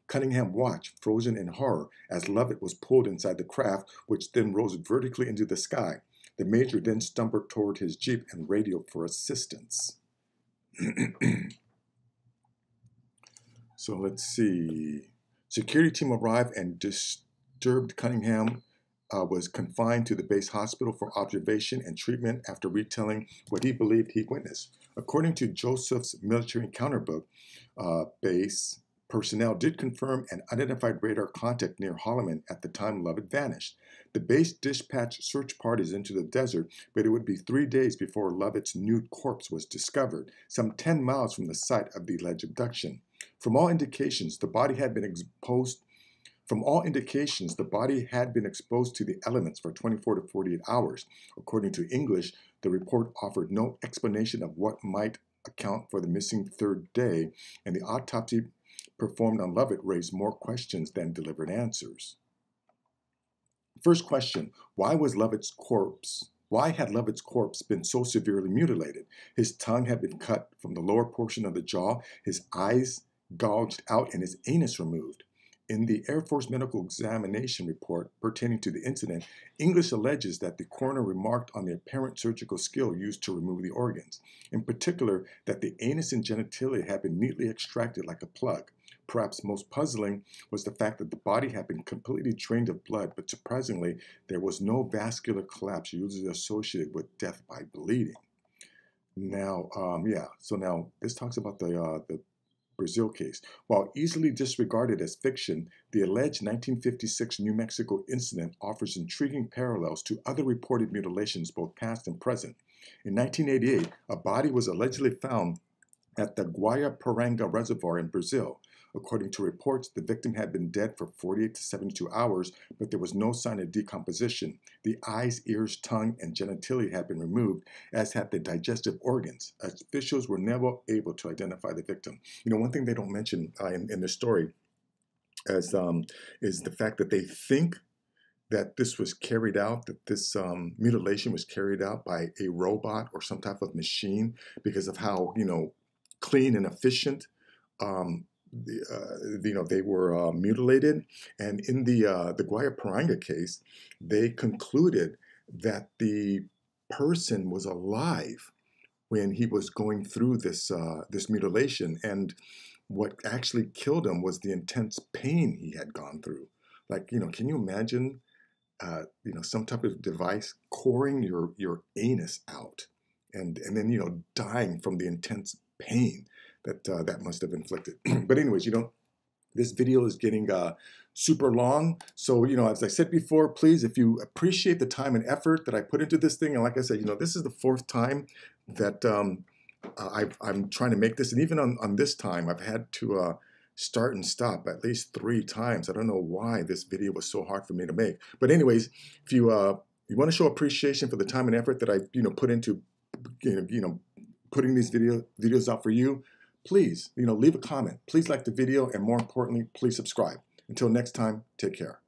Cunningham watched, frozen in horror, as Lovett was pulled inside the craft, which then rose vertically into the sky. The major then stumbled toward his jeep and radioed for assistance. So let's see. Security team arrived and disturbed Cunningham was confined to the base hospital for observation and treatment after retelling what he believed he witnessed. According to Joseph's military encounter book, base personnel did confirm an unidentified radar contact near Holloman at the time Lovett vanished. The base dispatched search parties into the desert, but it would be 3 days before Lovett's nude corpse was discovered, some 10 miles from the site of the alleged abduction. From all indications, the body had been exposed to the elements for 24 to 48 hours. According to English, the report offered no explanation of what might account for the missing third day, and the autopsy performed on Lovett raised more questions than delivered answers. First question, why had Lovett's corpse been so severely mutilated? His tongue had been cut from the lower portion of the jaw, his eyes gouged out, and his anus removed. In the Air Force Medical Examination report pertaining to the incident, English alleges that the coroner remarked on the apparent surgical skill used to remove the organs. In particular, that the anus and genitalia had been neatly extracted like a plug. Perhaps most puzzling was the fact that the body had been completely drained of blood, but surprisingly, there was no vascular collapse usually associated with death by bleeding. Now, so now this talks about the Brazil case. While easily disregarded as fiction, the alleged 1956 New Mexico incident offers intriguing parallels to other reported mutilations, both past and present. In 1988, a body was allegedly found at the Guayaporanga Reservoir in Brazil. According to reports, the victim had been dead for 48 to 72 hours, but there was no sign of decomposition. The eyes, ears, tongue, and genitalia had been removed, as had the digestive organs. Officials were never able to identify the victim. You know, one thing they don't mention in the story is the fact that they think that this was carried out, that this mutilation was carried out by a robot or some type of machine because of how, you know, clean and efficient they were mutilated. And in the Guayaporanga case, they concluded that the person was alive when he was going through this mutilation, and what actually killed him was the intense pain he had gone through. Like, you know, can you imagine, you know, some type of device coring your anus out, and then, you know, dying from the intense pain that must have inflicted. But anyways, you know, this video is getting super long. So, you know, as I said before, please, if you appreciate the time and effort that I put into this thing, and like I said, you know, this is the 4th time that I'm trying to make this. And even on this time, I've had to start and stop at least 3 times. I don't know why this video was so hard for me to make. But anyways, if you want to show appreciation for the time and effort that I, you know, put into, you know, putting these videos out for you, please, you know, leave a comment. Please like the video, and more importantly, please subscribe. Until next time, take care.